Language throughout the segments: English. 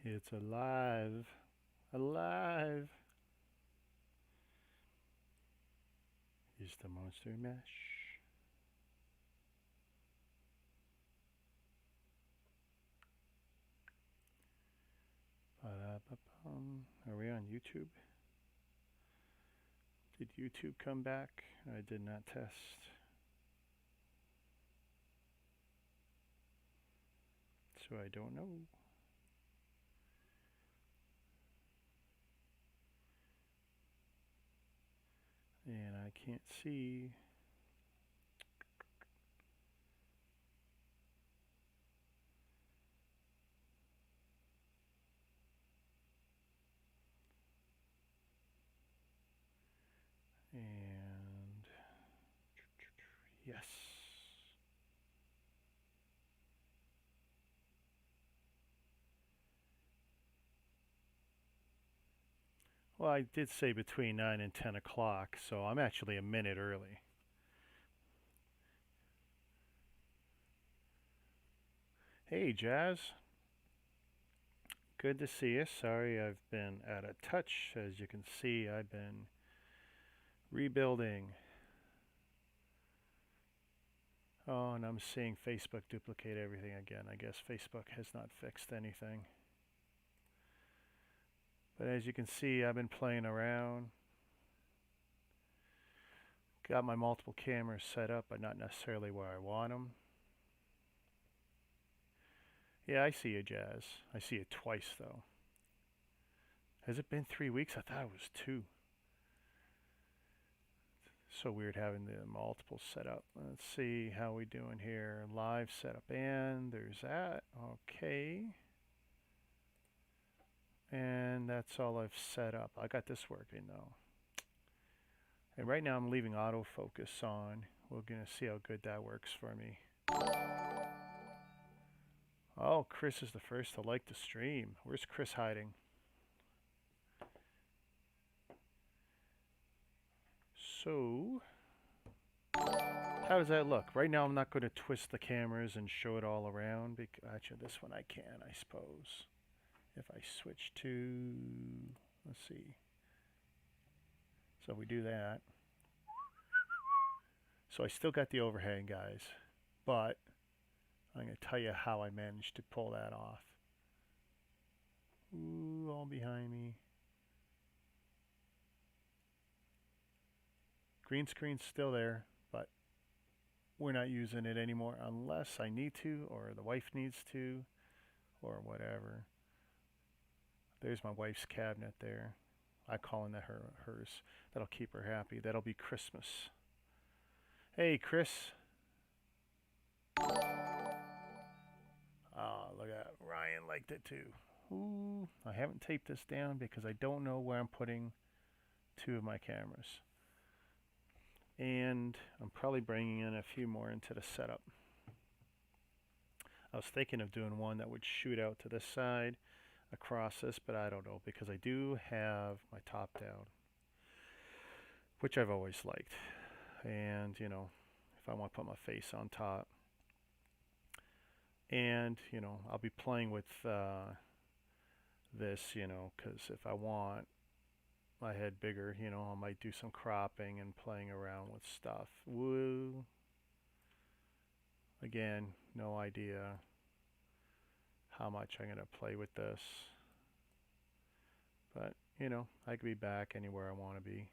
It's alive. Alive. Is the monster mash. Ba-da-ba-bum. Are we on YouTube? Did YouTube come back? I did not test. So I don't know. And I can't see. And yes. Well, I did say between 9 and 10 o'clock, so I'm actually a minute early. Hey, Jazz. Good to see you. Sorry I've been out of touch. As you can see, I've been rebuilding. Oh, and I'm seeing Facebook duplicate everything again. I guess Facebook has not fixed anything. But as you can see, I've been playing around. Got my multiple cameras set up, but not necessarily where I want them. Yeah, I see you, Jazz. I see it twice, though. Has it been 3 weeks? I thought it was 2. So weird having the multiple set up. Let's see how we doing here. Live setup, and there's that. Okay. And that's all I've set up. I got this working though. And right now I'm leaving autofocus on. We're gonna see how good that works for me. Oh, Chris is the first to like the stream. Where's Chris hiding? So, how does that look? Right now I'm not going to twist the cameras and show it all around. Actually, this one I can, I suppose. If I switch to, let's see. So we do that. So I still got the overhang, guys, but I'm going to tell you how I managed to pull that off. Ooh, all behind me. Green screen's still there, but we're not using it anymore unless I need to, or the wife needs to, or whatever. There's my wife's cabinet there. I call that hers. That'll keep her happy. That'll be Christmas. Hey, Chris. Oh, look at that. Ryan liked it too. Ooh, I haven't taped this down because I don't know where I'm putting 2 of my cameras. And I'm probably bringing in a few more into the setup. I was thinking of doing one that would shoot out to this side across this, but I don't know because I do have my top down, which I've always liked. And, you know, if I want to put my face on top. And, you know, I'll be playing with this, you know, because if I want my head bigger, you know, I might do some cropping and playing around with stuff. Woo. Again, no idea how much I'm going to play with this. But, you know, I could be back anywhere I want to be.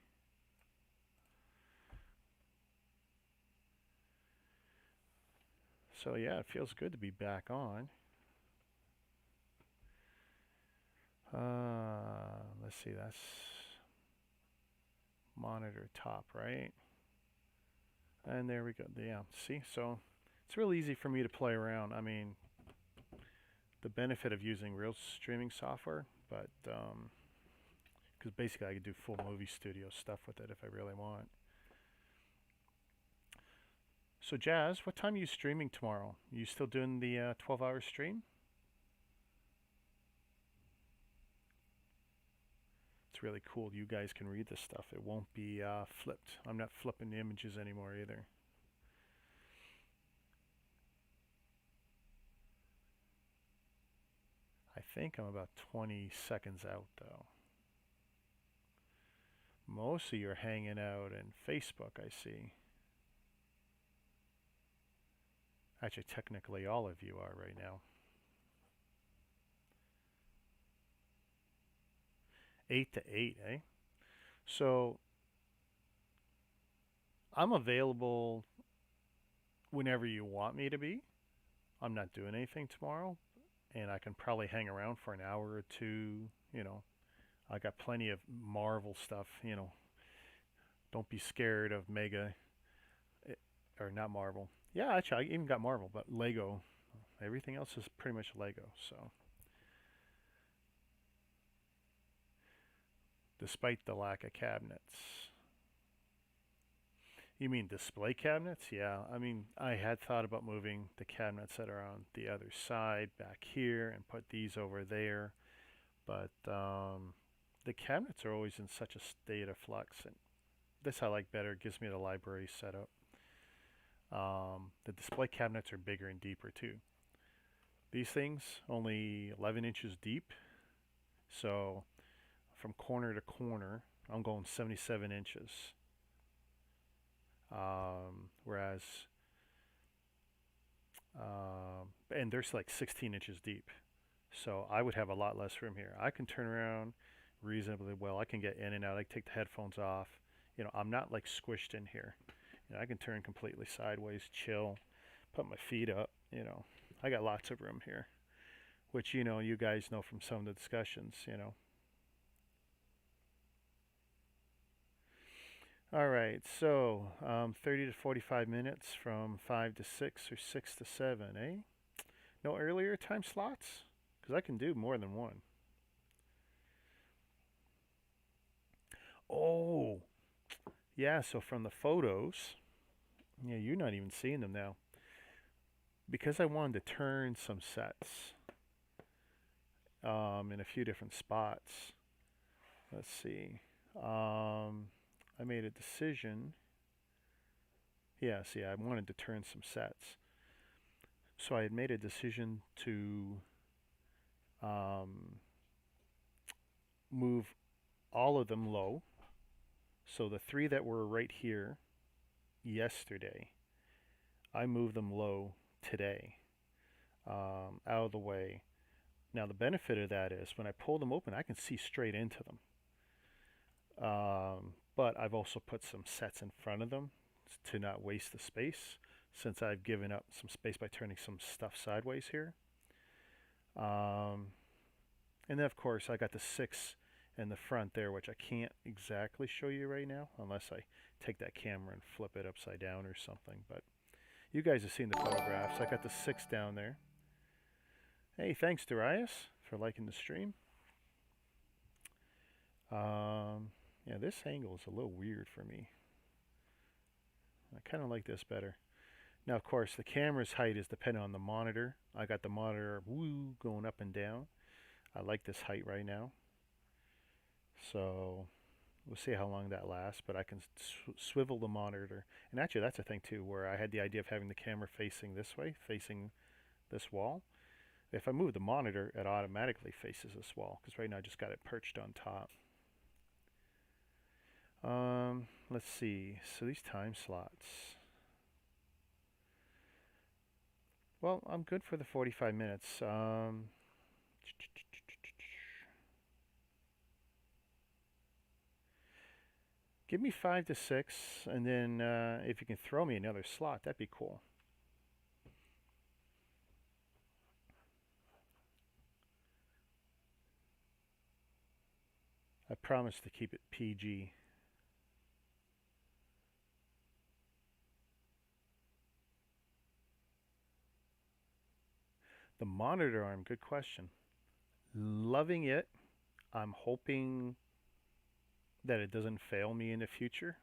So yeah, it feels good to be back on. Let's see, that's monitor top, right? And there we go. Yeah, see, so it's real easy for me to play around. I mean, the benefit of using real streaming software, but because basically I could do full movie studio stuff with it if I really want. So Jazz, what time are you streaming tomorrow? Are you still doing the 12-hour stream? It's really cool. You guys can read this stuff. It won't be flipped. I'm not flipping the images anymore either. I I think I'm about 20 seconds out though. Most of you are hanging out in Facebook, I see. Actually, technically all of you are right now. 8 to 8, eh? So I'm available whenever you want me to be. I'm not doing anything tomorrow, and I can probably hang around for an hour or two. I got plenty of Marvel stuff. Don't be scared of Mega, eh, or not Marvel. Yeah, actually, I even got Marvel, but Lego. Everything else is pretty much Lego. So, despite the lack of cabinets. You mean display cabinets? Yeah, I mean, I had thought about moving the cabinets that are on the other side back here and put these over there, but the cabinets are always in such a state of flux, and this I like better. It gives me the library set up. The display cabinets are bigger and deeper too. These things only 11 inches deep, so from corner to corner, I'm going 77 inches. Whereas, and there's like 16 inches deep. So I would have a lot less room here. I can turn around reasonably well. I can get in and out. I can take the headphones off. I'm not like squished in here. I can turn completely sideways, chill, put my feet up. I got lots of room here, which you guys know from some of the discussions. All right, so 30 to 45 minutes from 5 to 6 or 6 to 7, eh? No earlier time slots? Because I can do more than one. Oh, yeah, so from the photos, yeah, you're not even seeing them now. Because I wanted to turn some sets in a few different spots. Let's see. I made a decision. Yeah, see, I wanted to turn some sets. So I had made a decision to move all of them low. So the three that were right here yesterday, I moved them low today, out of the way. Now the benefit of that is when I pull them open, I can see straight into them. But I've also put some sets in front of them to not waste the space, since I've given up some space by turning some stuff sideways here. And then of course I got the 6 in the front there, which I can't exactly show you right now unless I take that camera and flip it upside down or something. But you guys have seen the photographs. I got the 6 down there. Hey, thanks Darius for liking the stream. Yeah, this angle is a little weird for me. I kind of like this better. Now, of course, the camera's height is dependent on the monitor. I got the monitor going up and down. I like this height right now. So we'll see how long that lasts, but I can swivel the monitor. And actually, that's a thing too, where I had the idea of having the camera facing this way, facing this wall. If I move the monitor, it automatically faces this wall, because right now I just got it perched on top. Let's see. So these time slots. Well, I'm good for the 45 minutes. Give me 5 to 6, and then if you can throw me another slot, that'd be cool. I promise to keep it PG. The monitor arm, good question. Loving it. I'm hoping that it doesn't fail me in the future.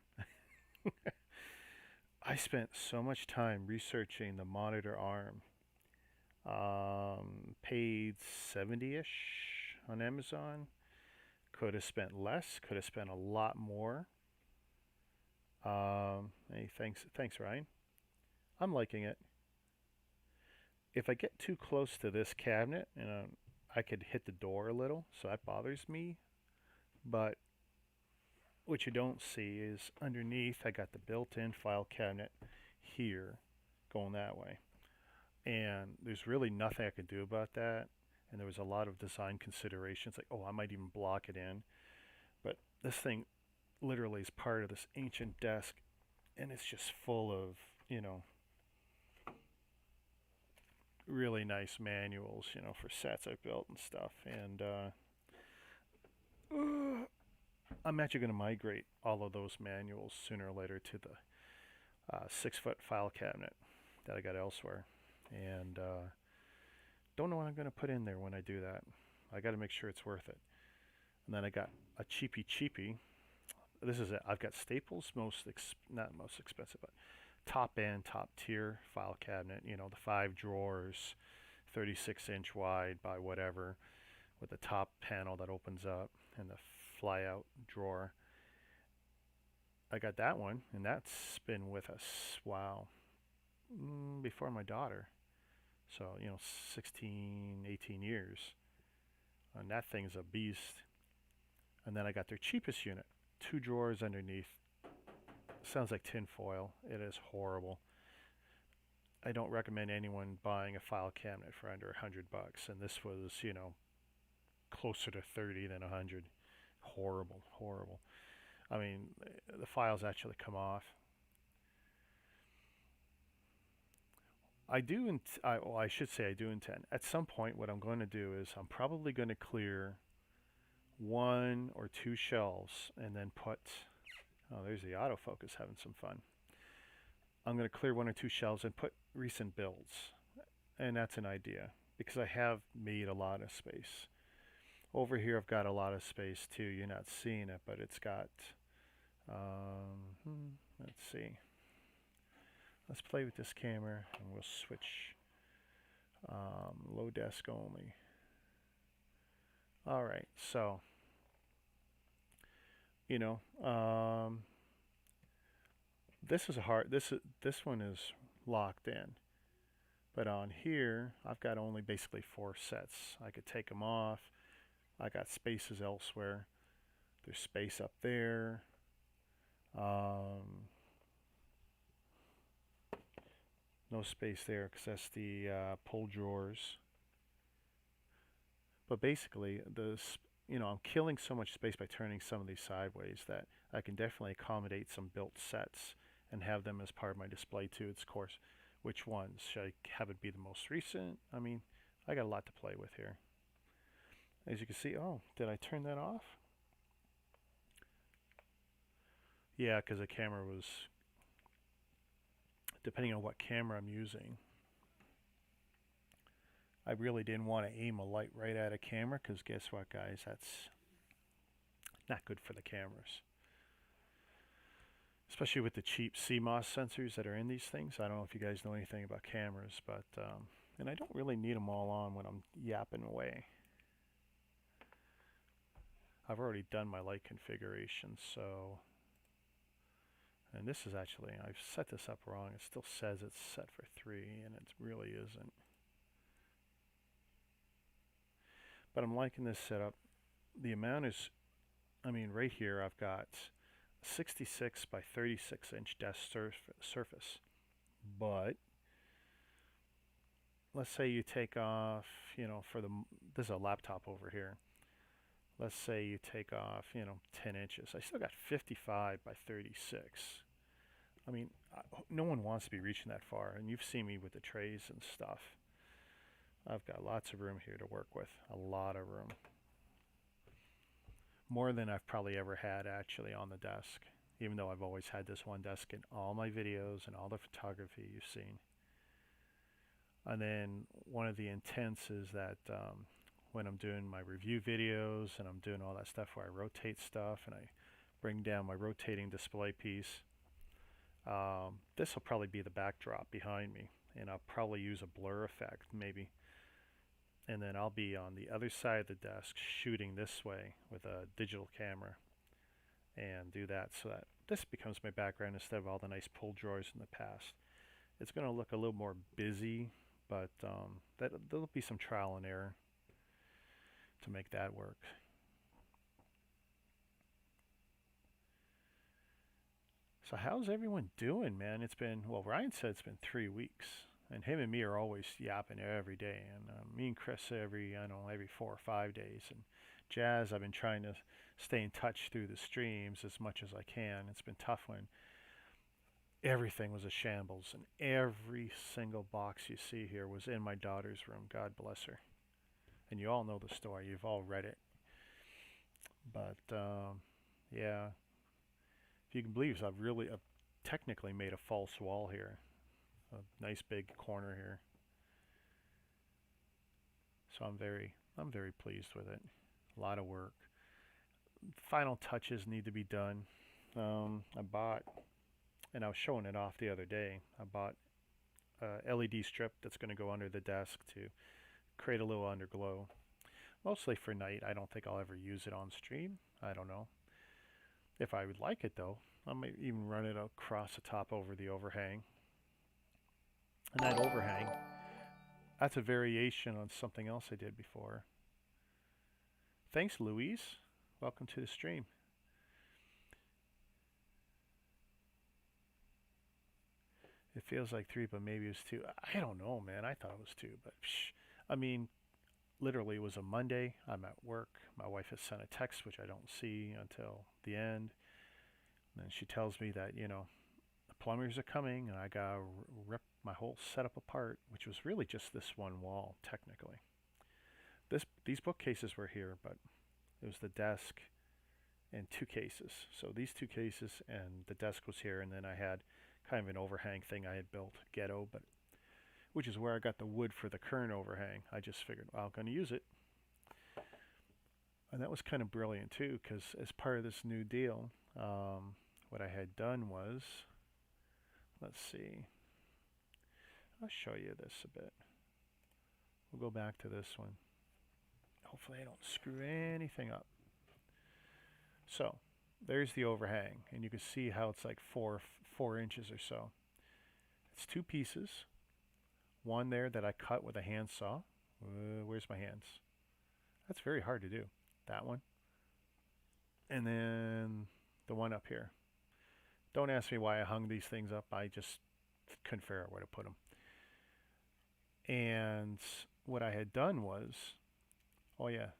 I spent so much time researching the monitor arm. Paid 70-ish on Amazon. Could have spent less, could have spent a lot more. Hey, thanks Ryan. I'm liking it. If I get too close to this cabinet, I could hit the door a little, so that bothers me. But what you don't see is underneath I got the built-in file cabinet here going that way. And there's really nothing I could do about that. And there was a lot of design considerations like, oh, I might even block it in. But this thing literally is part of this ancient desk, and it's just full of, you know, really nice manuals, you know, for sets I've built and stuff. And I'm actually going to migrate all of those manuals sooner or later to the 6-foot file cabinet that I got elsewhere. And don't know what I'm going to put in there when I do that. I got to make sure it's worth it. And then I got a cheapy. This is it. I've got Staples, not most expensive, but top end, top tier file cabinet. You know, the 5 drawers, 36-inch wide by whatever, with the top panel that opens up and the fly out drawer. I got that one, and that's been with us, wow, before my daughter. So, you know, 16, 18 years. And that thing's a beast. And then I got their cheapest unit, 2 drawers underneath. Sounds like tin foil. It is horrible. I don't recommend anyone buying a file cabinet for under $100. And this was, you know, closer to 30 than 100. Horrible. I mean, the files actually come off. I should say I do intend. At some point, what I'm going to do is I'm probably going to clear 1 or 2 shelves and then put, oh, there's the autofocus having some fun. I'm going to clear 1 or 2 shelves and put recent builds. And that's an idea because I have made a lot of space. Over here I've got a lot of space too. You're not seeing it, but it's got, let's see. Let's play with this camera and we'll switch low desk only. All right, so, you know, this one is locked in. But on here, I've got only basically 4 sets. I could take them off. I got spaces elsewhere. There's space up there. No space there because that's the pull drawers. But basically, I'm killing so much space by turning some of these sideways that I can definitely accommodate some built sets and have them as part of my display too. It's, of course, which ones? Should I have it be the most recent? I mean, I got a lot to play with here. As you can see, oh, did I turn that off? Yeah, because the camera was, depending on what camera I'm using, I really didn't want to aim a light right at a camera because guess what, guys? That's not good for the cameras. Especially with the cheap CMOS sensors that are in these things. I don't know if you guys know anything about cameras, but, and I don't really need them all on when I'm yapping away. I've already done my light configuration, so, and this is actually, I've set this up wrong. It still says it's set for 3, and it really isn't. But I'm liking this setup. The amount is, I mean, right here I've got 66 by 36 inch desk surface. But let's say you take off, you know, this is a laptop over here. Let's say you take off, you know, 10 inches. I still got 55 by 36. I mean, no one wants to be reaching that far. And you've seen me with the trays and stuff. I've got lots of room here to work with. A lot of room. More than I've probably ever had actually on the desk. Even though I've always had this one desk in all my videos and all the photography you've seen. And then one of the intents is that when I'm doing my review videos and I'm doing all that stuff where I rotate stuff and I bring down my rotating display piece, this will probably be the backdrop behind me, and I'll probably use a blur effect maybe, and then I'll be on the other side of the desk shooting this way with a digital camera and do that so that this becomes my background instead of all the nice pull drawers in the past. It's going to look a little more busy, but there'll be some trial and error. to make that work. So how's everyone doing, man? It's been, well, Ryan said it's been 3 weeks, and him and me are always yapping every day, and me and Chris every, I don't know, every 4 or 5 days, and Jazz, I've been trying to stay in touch through the streams as much as I can. It's been tough when everything was a shambles, and every single box you see here was in my daughter's room. God bless her. And you all know the story. You've all read it. But yeah, if you can believe it, I've technically made a false wall here, a nice big corner here. So I'm very pleased with it. A lot of work. Final touches need to be done. I bought, and I was showing it off the other day. I bought a LED strip that's going to go under the desk to create a little underglow. Mostly for night. I don't think I'll ever use it on stream. I don't know. If I would like it though, I might even run it across the top over the overhang. And that overhang, that's a variation on something else I did before. Thanks, Louise. Welcome to the stream. It feels like 3, but maybe it was 2. I don't know, man. I thought it was 2, but I mean, literally it was a Monday. I'm at work. My wife has sent a text, which I don't see until the end. And then she tells me that, the plumbers are coming and I got to rip my whole setup apart, which was really just this one wall, technically. These bookcases were here, but it was the desk and 2 cases. So these 2 cases and the desk was here, and then I had kind of an overhang thing I had built, ghetto, but which is where I got the wood for the current overhang. I just figured, well, I'm going to use it. And that was kind of brilliant too, because as part of this new deal, what I had done was, let's see, I'll show you this a bit. We'll go back to this one. Hopefully I don't screw anything up. So there's the overhang, and you can see how it's like 4 inches or so. It's 2 pieces. One there that I cut with a handsaw. Where's my hands? That's very hard to do. That one. And then the one up here. Don't ask me why I hung these things up. I just couldn't figure out where to put them. And what I had done was, oh yeah,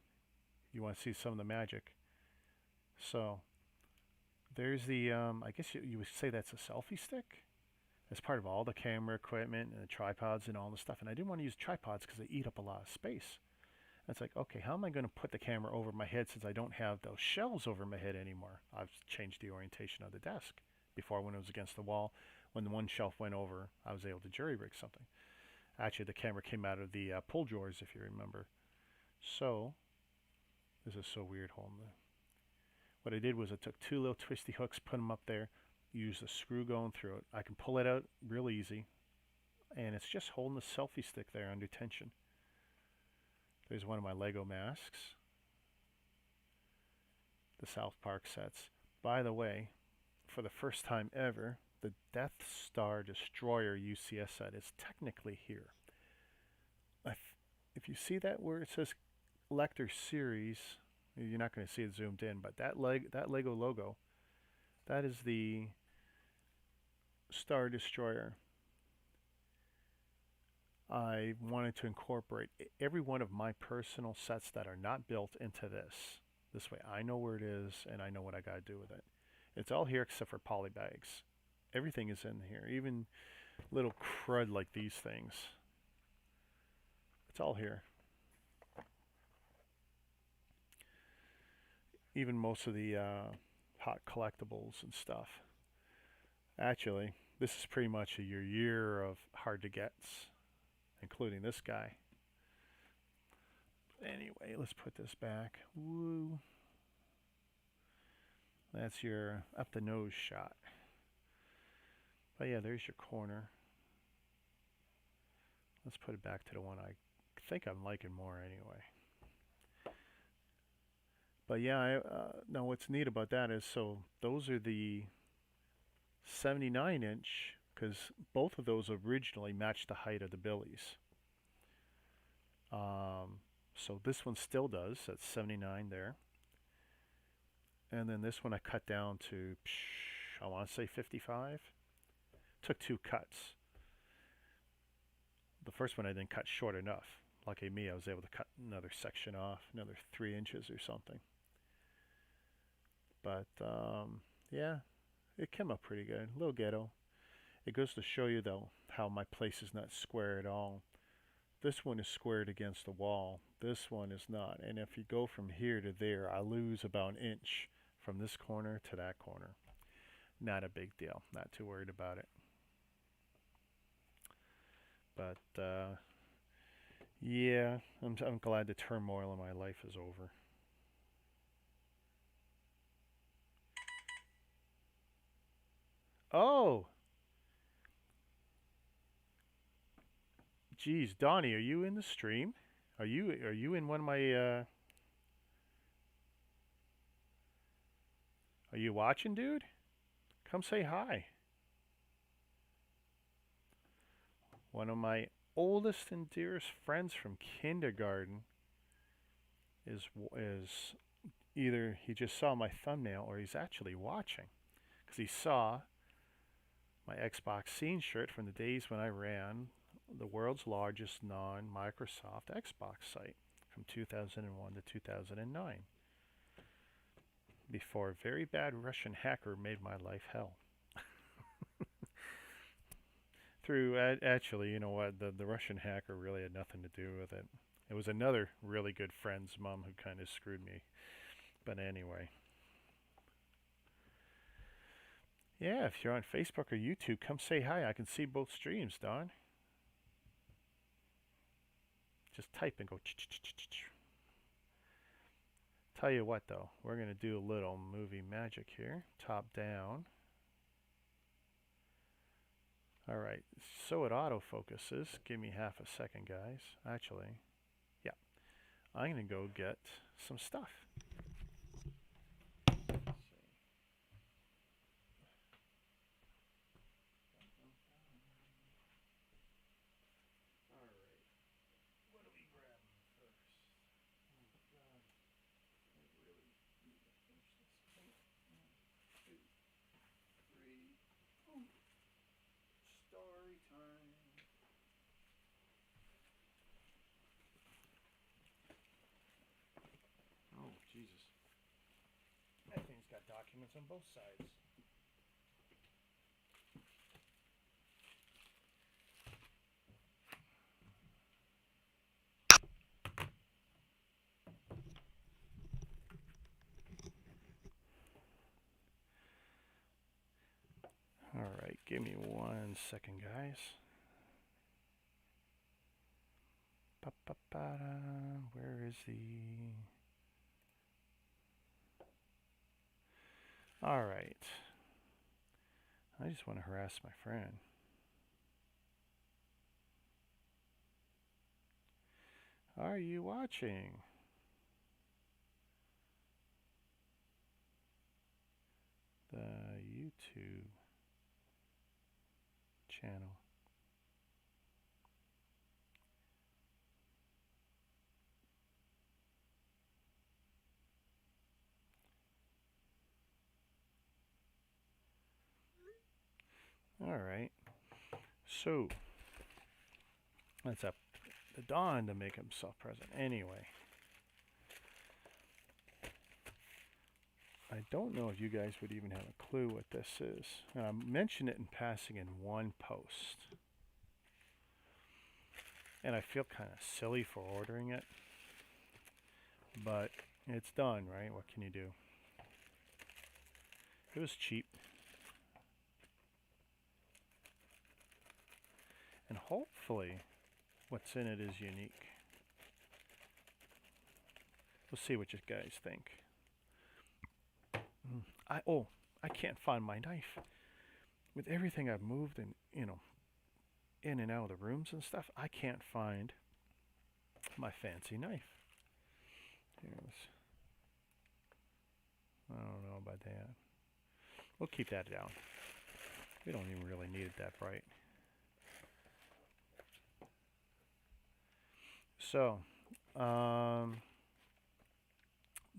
you want to see some of the magic. So there's the, I guess you would say that's a selfie stick. As part of all the camera equipment and the tripods and all the stuff. And I didn't want to use tripods because they eat up a lot of space. And it's like, okay, how am I going to put the camera over my head since I don't have those shelves over my head anymore? I've changed the orientation of the desk. Before, when it was against the wall, when the one shelf went over, I was able to jury rig something. Actually, the camera came out of the pull drawers, if you remember. So, this is so weird holding the... What I did was I took 2 little twisty hooks, put them up there, use the screw going through it. I can pull it out real easy, and it's just holding the selfie stick there under tension. There's one of my Lego masks, the South Park sets. By the way, for the first time ever, the Death Star Destroyer UCS set is technically here. If you see that where it says Lecter Series, you're not going to see it zoomed in, but that Lego logo, that is the Star Destroyer. I wanted to incorporate every one of my personal sets that are not built into this. This way I know where it is and I know what I got to do with it. It's all here except for poly bags. Everything is in here, even little crud like these things. It's all here. Even most of the hot collectibles and stuff. Actually, this is pretty much your year of hard to gets, including this guy. Anyway, let's put this back. Woo. That's your up the nose shot. But yeah, there's your corner. Let's put it back to the one I think I'm liking more anyway. But yeah, now what's neat about that is, so those are the 79 inch, because both of those originally matched the height of the Billies. So this one still does. That's 79 there. And then this one I cut down to, I want to say 55. Took 2 cuts. The first one I didn't cut short enough. Lucky me, I was able to cut another section off, another 3 inches or something. But yeah, it came up pretty good. A little ghetto. It goes to show you though how my place is not square at all. This one is squared against the wall. This one is not. And if you go from here to there, I lose about an inch from this corner to that corner. Not a big deal. Not too worried about it. But yeah, I'm glad the turmoil in my life is over. Oh, geez, Donnie, are you in the stream? Are you in one of my? Are you watching, dude? Come say hi. One of my oldest and dearest friends from kindergarten is either he just saw my thumbnail or he's actually watching because he saw my Xbox Scene shirt from the days when I ran the world's largest non-Microsoft Xbox site from 2001 to 2009 before a very bad Russian hacker made my life hell. Actually, you know what, the Russian hacker really had nothing to do with it. It was another really good friend's mom who kind of screwed me. But anyway. Yeah, if you're on Facebook or YouTube, come say hi. I can see both streams, Don. Just type and go. Tell you what, though, we're going to do a little movie magic here. Top down. All right, so it autofocuses. Give me half a second, guys. Actually, yeah, I'm going to go get some stuff. Story time. Oh, Jesus. That thing's got documents on both sides. All right, give me 1 second, guys. Where is the... All right. I just want to harass my friend. Are you watching? The YouTube channel. All right. So that's up to Don to make himself present. Anyway, I don't know if you guys would even have a clue what this is. And I mentioned it in passing in one post. And I feel kind of silly for ordering it. But it's done, right? What can you do? It was cheap. And hopefully what's in it is unique. We'll see what you guys think. I can't find my knife. With everything I've moved and, in and out of the rooms and stuff, I can't find my fancy knife. I don't know about that. We'll keep that down. We don't even really need it that bright. So,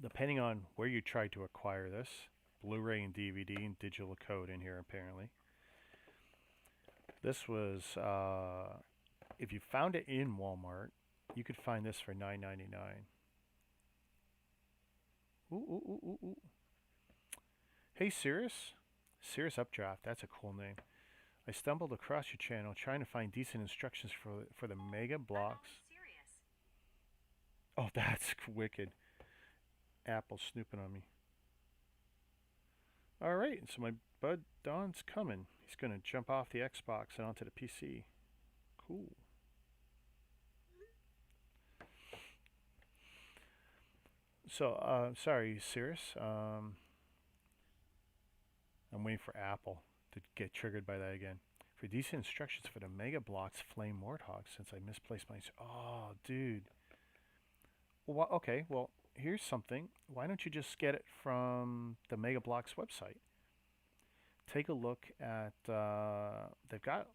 Depending on where you try to acquire this, Blu-ray and DVD and digital code in here apparently. This was, if you found it in Walmart, you could find this for $9.99. Ooh, ooh, ooh, ooh, ooh. Hey, Cirrus. Cirrus Updraft, that's a cool name. I stumbled across your channel trying to find decent instructions for the Mega Bloks. Oh, that's wicked. Apple snooping on me. Alright, so my bud Don's coming. He's going to jump off the Xbox and onto the PC. Cool. So, sorry, Cirrus. I'm waiting for Apple to get triggered by that again. For decent instructions for the Mega Bloks Flame Warthog, since I misplaced my... Oh, dude. Well, okay, well, here's something. Why don't you just get it from the Mega Bloks website? Take a look at... they've got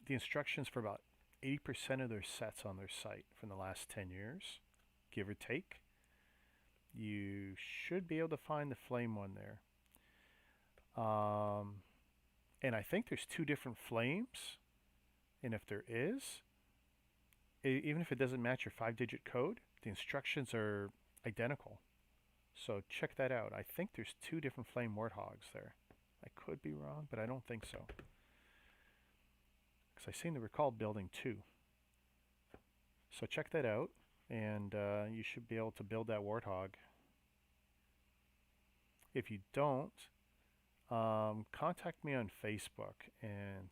the instructions for about 80% of their sets on their site from the last 10 years, give or take. You should be able to find the flame one there. And I think there's 2 different flames. And if there is, even if it doesn't match your 5-digit code, the instructions are identical. So check that out. I think there's 2 different flame warthogs there. I could be wrong, but I don't think so. Because I seem to recall building 2. So check that out, and you should be able to build that warthog. If you don't, contact me on Facebook, and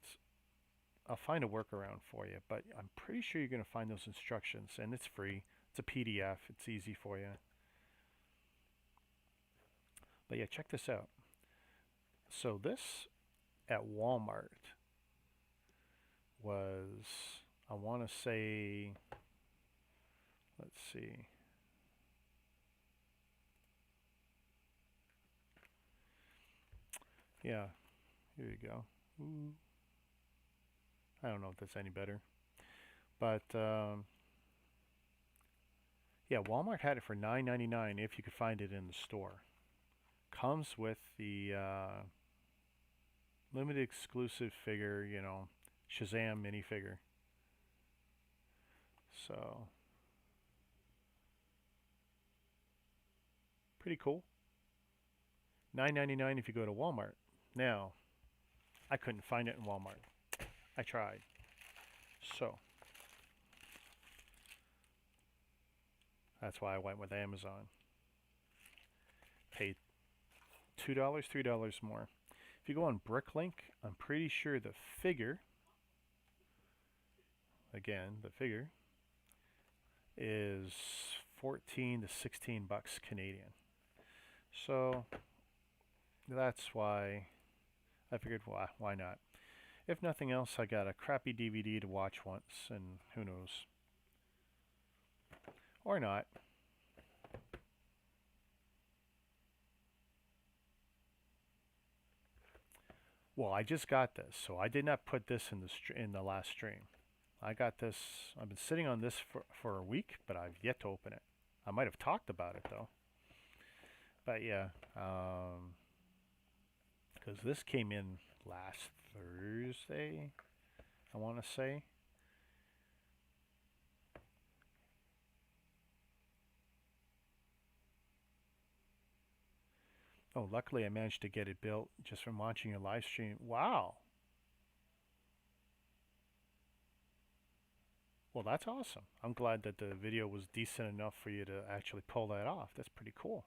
I'll find a workaround for you. But I'm pretty sure you're going to find those instructions, and it's free. It's a PDF. It's easy for you. But yeah, check this out. So this at Walmart was, I want to say, let's see. Yeah, here you go. Ooh. I don't know if that's any better. But yeah, Walmart had it for $9.99 if you could find it in the store. Comes with the limited exclusive figure, you know, Shazam minifigure. So, pretty cool. $9.99 if you go to Walmart. Now, I couldn't find it in Walmart. I tried. So, that's why I went with Amazon. Paid $2, $3 more. If you go on Bricklink, I'm pretty sure the figure, again, the figure, is 14 to 16 bucks Canadian. So that's why I figured, why not? If nothing else, I got a crappy DVD to watch once, and who knows? Or not. Well, I just got this, so I did not put this in the last stream. I got this. I've been sitting on this for a week, but I've yet to open it. I might have talked about it though. But yeah, because this came in last Thursday, I want to say. Oh, luckily I managed to get it built just from watching your live stream. Wow. Well, that's awesome. I'm glad that the video was decent enough for you to actually pull that off. That's pretty cool.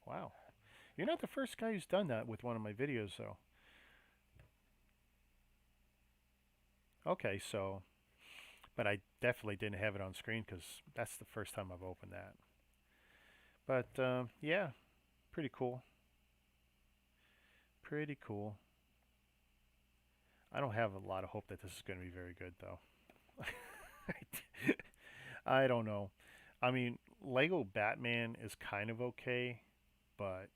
Wow. You're not the first guy who's done that with one of my videos, though. Okay, so... But I definitely didn't have it on screen because that's the first time I've opened that. But, yeah, pretty cool. Pretty cool. I don't have a lot of hope that this is going to be very good, though. I don't know. I mean, Lego Batman is kind of okay, but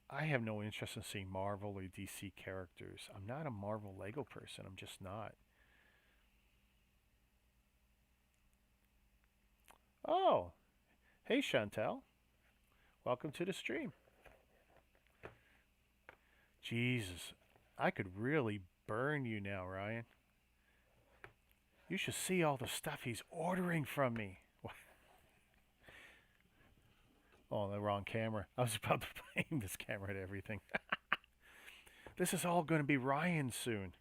I have no interest in seeing Marvel or DC characters. I'm not a Marvel Lego person. I'm just not. Oh, hey Chantel. Welcome to the stream. Jesus, I could really burn you now, Ryan. You should see all the stuff he's ordering from me. Oh, the wrong camera. I was about to aim this camera at everything. This is all going to be Ryan soon.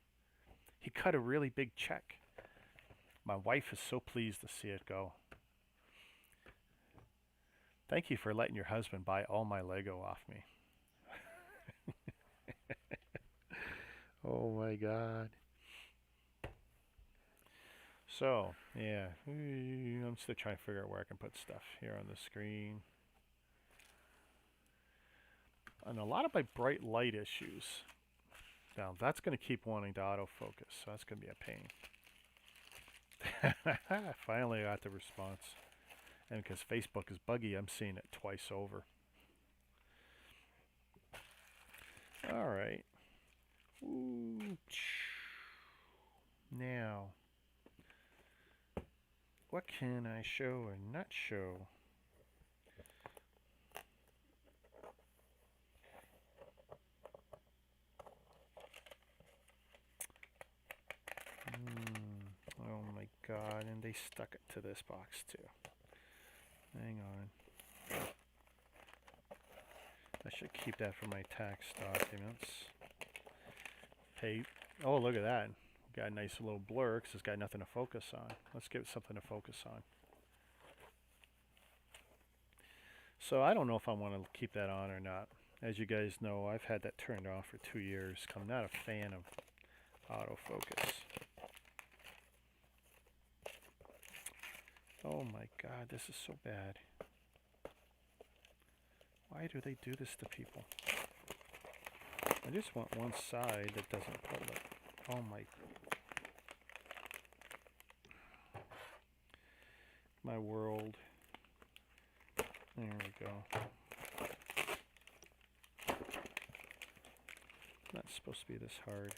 He cut a really big check. My wife is so pleased to see it go. Thank you for letting your husband buy all my Lego off me. Oh my God. So, yeah, I'm still trying to figure out where I can put stuff here on the screen. And a lot of my bright light issues. Now, that's going to keep wanting to autofocus, so that's going to be a pain. Finally got the response. And because Facebook is buggy, I'm seeing it twice over. All right. Ooh. Now, what can I show or not show? Oh my God, and they stuck it to this box too. Hang on. I should keep that for my tax documents. Pay. Oh, look at that. Got a nice little blur because it's got nothing to focus on. Let's give it something to focus on. So I don't know if I want to keep that on or not. As you guys know, I've had that turned off for 2 years. I'm not a fan of autofocus. Oh my God, this is so bad. Why do they do this to people? I just want one side that doesn't pull it. Oh my world. There we go. Not supposed to be this hard.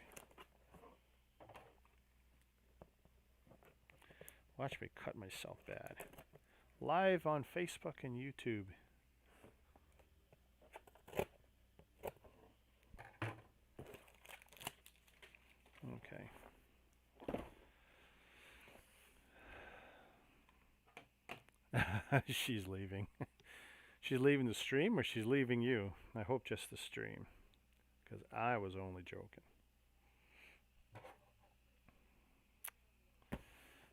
Watch me cut myself bad. Live on Facebook and YouTube. Okay. She's leaving. She's leaving the stream or she's leaving you? I hope just the stream. Because I was only joking.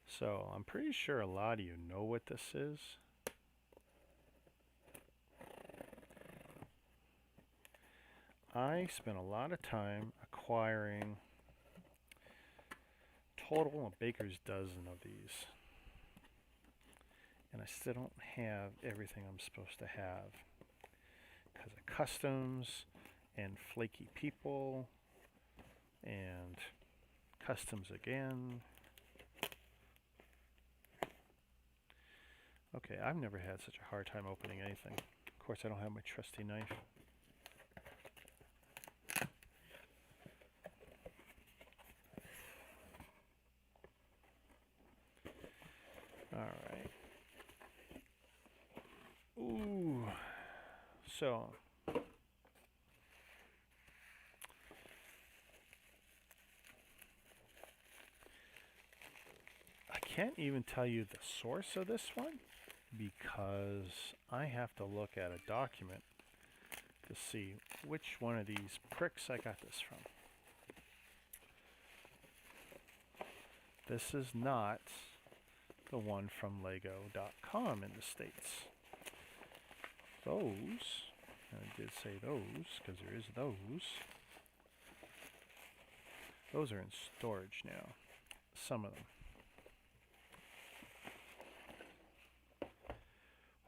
So I'm pretty sure a lot of you know what this is. I spent a lot of time acquiring total a baker's dozen of these. And I still don't have everything I'm supposed to have. Because of customs and flaky people and customs again. Okay, I've never had such a hard time opening anything. Of course, I don't have my trusty knife. Alright. Ooh. So. I can't even tell you the source of this one because I have to look at a document to see which one of these pricks I got this from. This is not the one from Lego.com in the States. Those, and I did say those because there is those are in storage now. Some of them.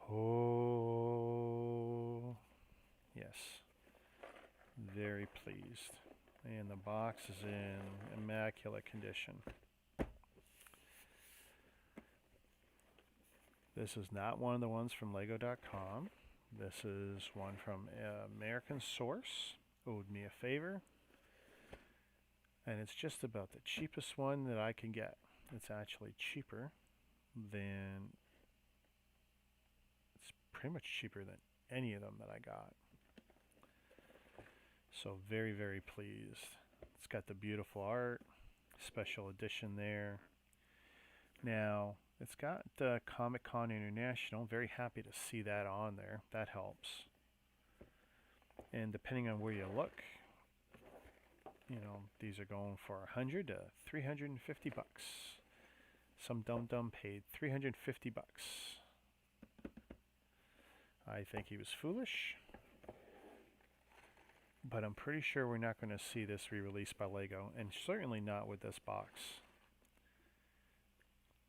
Oh, yes. Very pleased. And the box is in immaculate condition. This is not one of the ones from Lego.com. This is one from American Source. Owed me a favor. And it's just about the cheapest one that I can get. It's actually cheaper than pretty much cheaper than any of them that I got. So very, very pleased. It's got the beautiful art, special edition there. Now, it's got Comic Con International. Very happy to see that on there. That helps. And depending on where you look, these are going for 100 to 350 bucks. Some dum-dum paid 350 bucks. I think he was foolish, but I'm pretty sure we're not going to see this re-released by Lego, and certainly not with this box.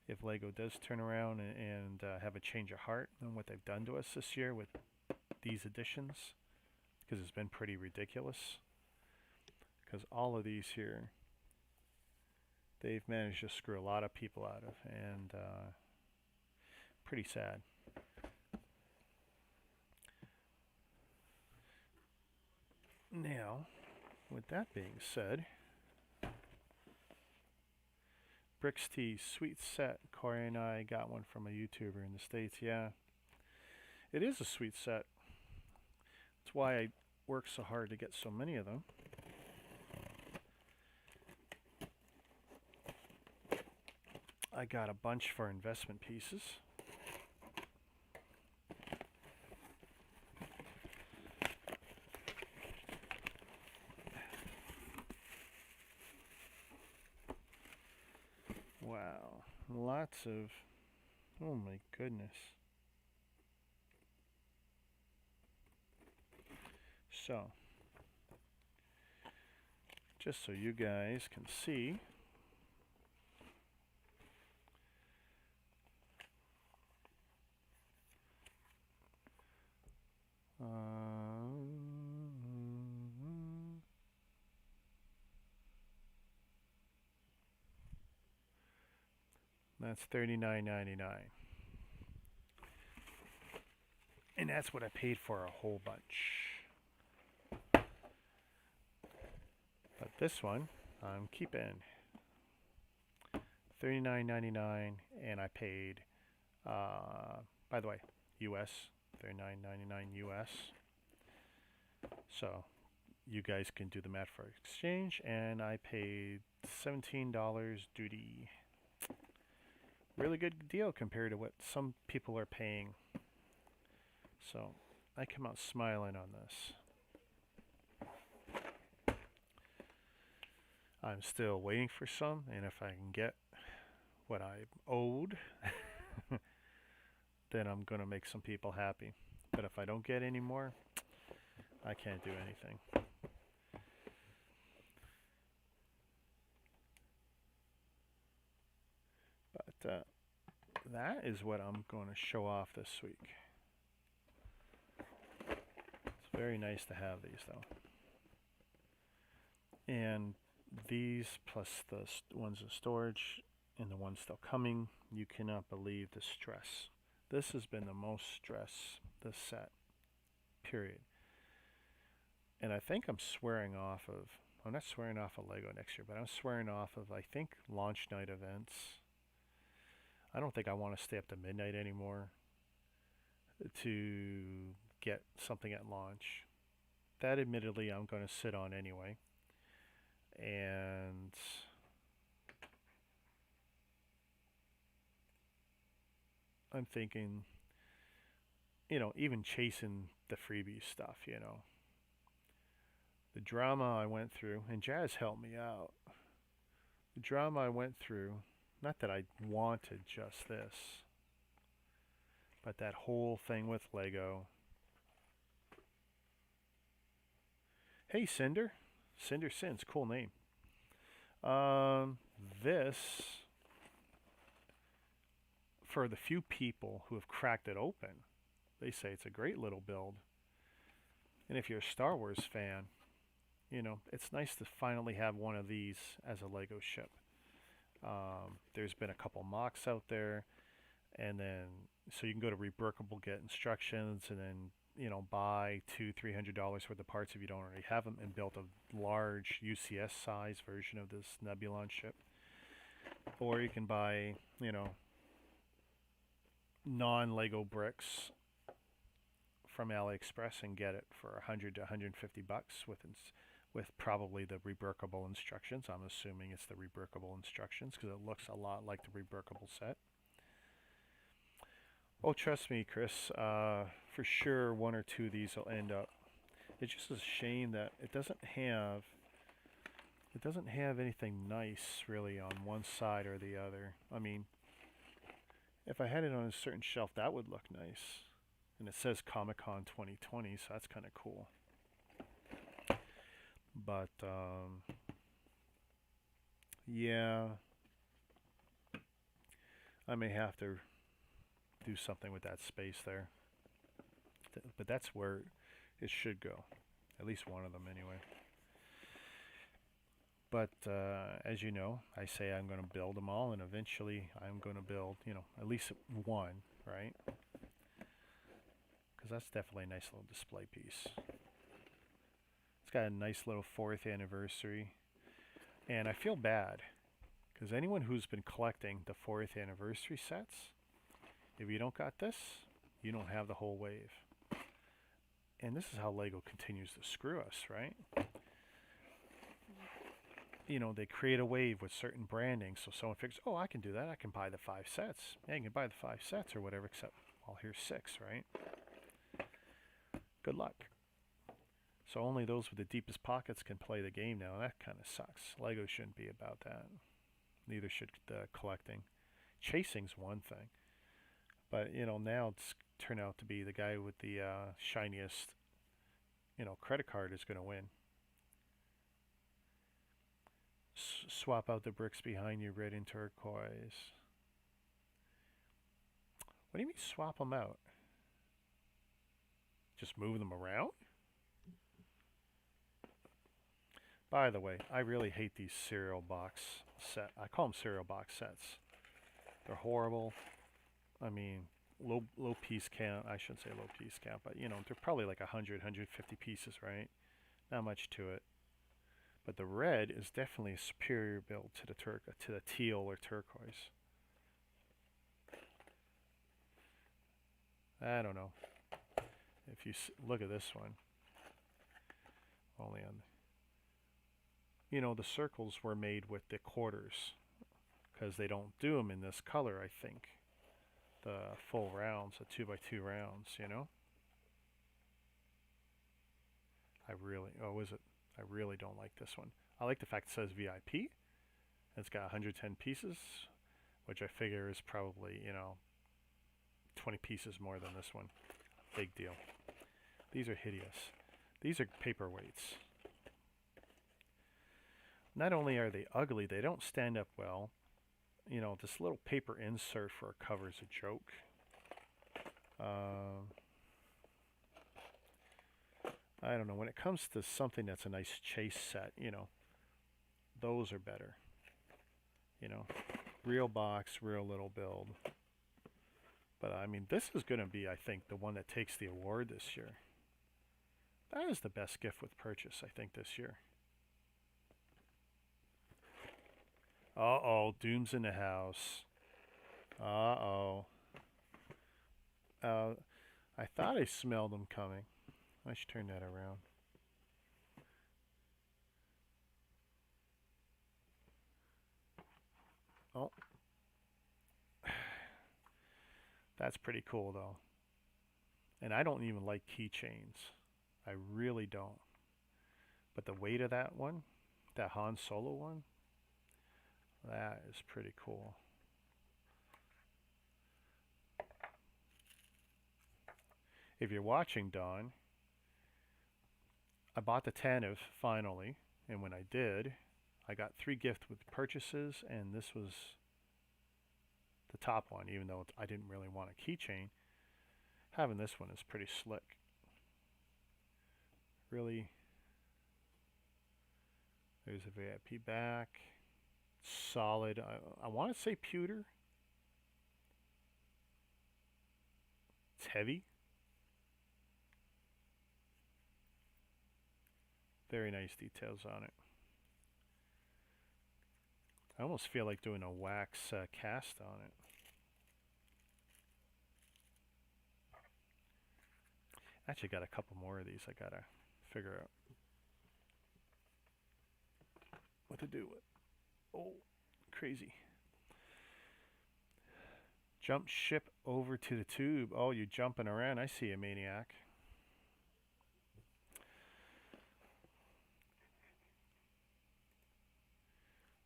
If Lego does turn around and have a change of heart on what they've done to us this year with these editions, because it's been pretty ridiculous, because all of these here, they've managed to screw a lot of people out of, and pretty sad. Now, with that being said, Bricks Tea Sweet Set. Corey and I got one from a YouTuber in the States. Yeah, it is a sweet set. That's why I work so hard to get so many of them. I got a bunch for investment pieces. Wow, lots of, oh my goodness. So, just so you guys can see, that's $39.99. And that's what I paid for a whole bunch. But this one, I'm keeping $39.99, and I paid, by the way, US, $39.99 US. So you guys can do the math for exchange, and I paid $17 duty. Really good deal compared to what some people are paying. So I come out smiling on this. I'm still waiting for some, and if I can get what I owed, then I'm going to make some people happy. But if I don't get any more, I can't do anything. But that is what I'm going to show off this week. It's very nice to have these, though. And these, plus the ones in storage and the ones still coming, you cannot believe the stress. This has been the most stress, this set, period. And I think I'm swearing off of, I'm not swearing off of Lego next year, but I'm swearing off of, I think, launch night events. I don't think I want to stay up to midnight anymore to get something at launch. That admittedly I'm going to sit on anyway. And I'm thinking, even chasing the freebie stuff, The drama I went through, and Jazz helped me out. The drama I went through, not that I wanted just this, but that whole thing with Lego. Hey, Cinder. Cinder Sins, cool name. This, for the few people who have cracked it open, they say it's a great little build. And if you're a Star Wars fan, it's nice to finally have one of these as a Lego ship. There's been a couple mocks out there, and then so you can go to Reworkable, get instructions, and then buy $200-300 worth of parts if you don't already have them, and build a large UCS size version of this Nebulon ship. Or you can buy non-Lego bricks from AliExpress and get it for 100 to 150 bucks with probably the reworkable instructions. I'm assuming it's the reworkable instructions because it looks a lot like the reworkable set. Oh, trust me, Chris. For sure, one or two of these will end up. It's just a shame that it doesn't have anything nice really on one side or the other. I mean, if I had it on a certain shelf, that would look nice. And it says Comic-Con 2020, so that's kind of cool. But yeah, I may have to do something with that space there. But that's where it should go. At least one of them anyway. But as you know, I say I'm going to build them all, and eventually I'm going to build, at least one, right? Because that's definitely a nice little display piece. It's got a nice little 4th anniversary. And I feel bad, because anyone who's been collecting the 4th anniversary sets, if you don't got this, you don't have the whole wave. And this is how LEGO continues to screw us, right? They create a wave with certain branding, so someone figures, oh, I can do that. I can buy the 5 sets. Yeah, you can buy the 5 sets or whatever, except, well, here's 6, right? Good luck. So only those with the deepest pockets can play the game now. That kind of sucks. LEGO shouldn't be about that. Neither should collecting. Chasing's one thing. But, now it's turned out to be the guy with the shiniest, credit card is going to win. Swap out the bricks behind you, red and turquoise. What do you mean swap them out? Just move them around? By the way, I really hate these cereal box set. I call them cereal box sets. They're horrible. I mean, low piece count. I shouldn't say low piece count, but they're probably like 100, 150 pieces, right? Not much to it. But the red is definitely a superior build to the teal or turquoise. I don't know. If you look at this one, only on the circles were made with the quarters because they don't do them in this color, I think. The full rounds, the 2x2 rounds, I really don't like this one. I like the fact it says VIP. It's got 110 pieces, which I figure is probably, 20 pieces more than this one. Big deal. These are hideous. These are paperweights. Not only are they ugly, they don't stand up well. This little paper insert for a cover is a joke. I don't know. When it comes to something that's a nice chase set, those are better. Real box, real little build. But I mean, this is going to be, I think, the one that takes the award this year. That is the best gift with purchase, I think, this year. Uh-oh, Doom's in the house. Uh-oh. I thought I smelled him coming. I should turn that around. Oh. That's pretty cool, though. And I don't even like keychains. I really don't. But the weight of that one, that Han Solo one, that is pretty cool. If you're watching, Don, I bought the Tanev finally, and when I did, I got 3 gift with purchases, and this was the top one, even though I didn't really want a keychain. Having this one is pretty slick. Really. There's a VIP back. Solid. I want to say pewter. It's heavy. Very nice details on it. I almost feel like doing a wax cast on it. Actually, got a couple more of these. I gotta figure out what to do with. Oh, crazy. Jump ship over to the tube. Oh, you jumping around. I see you, maniac.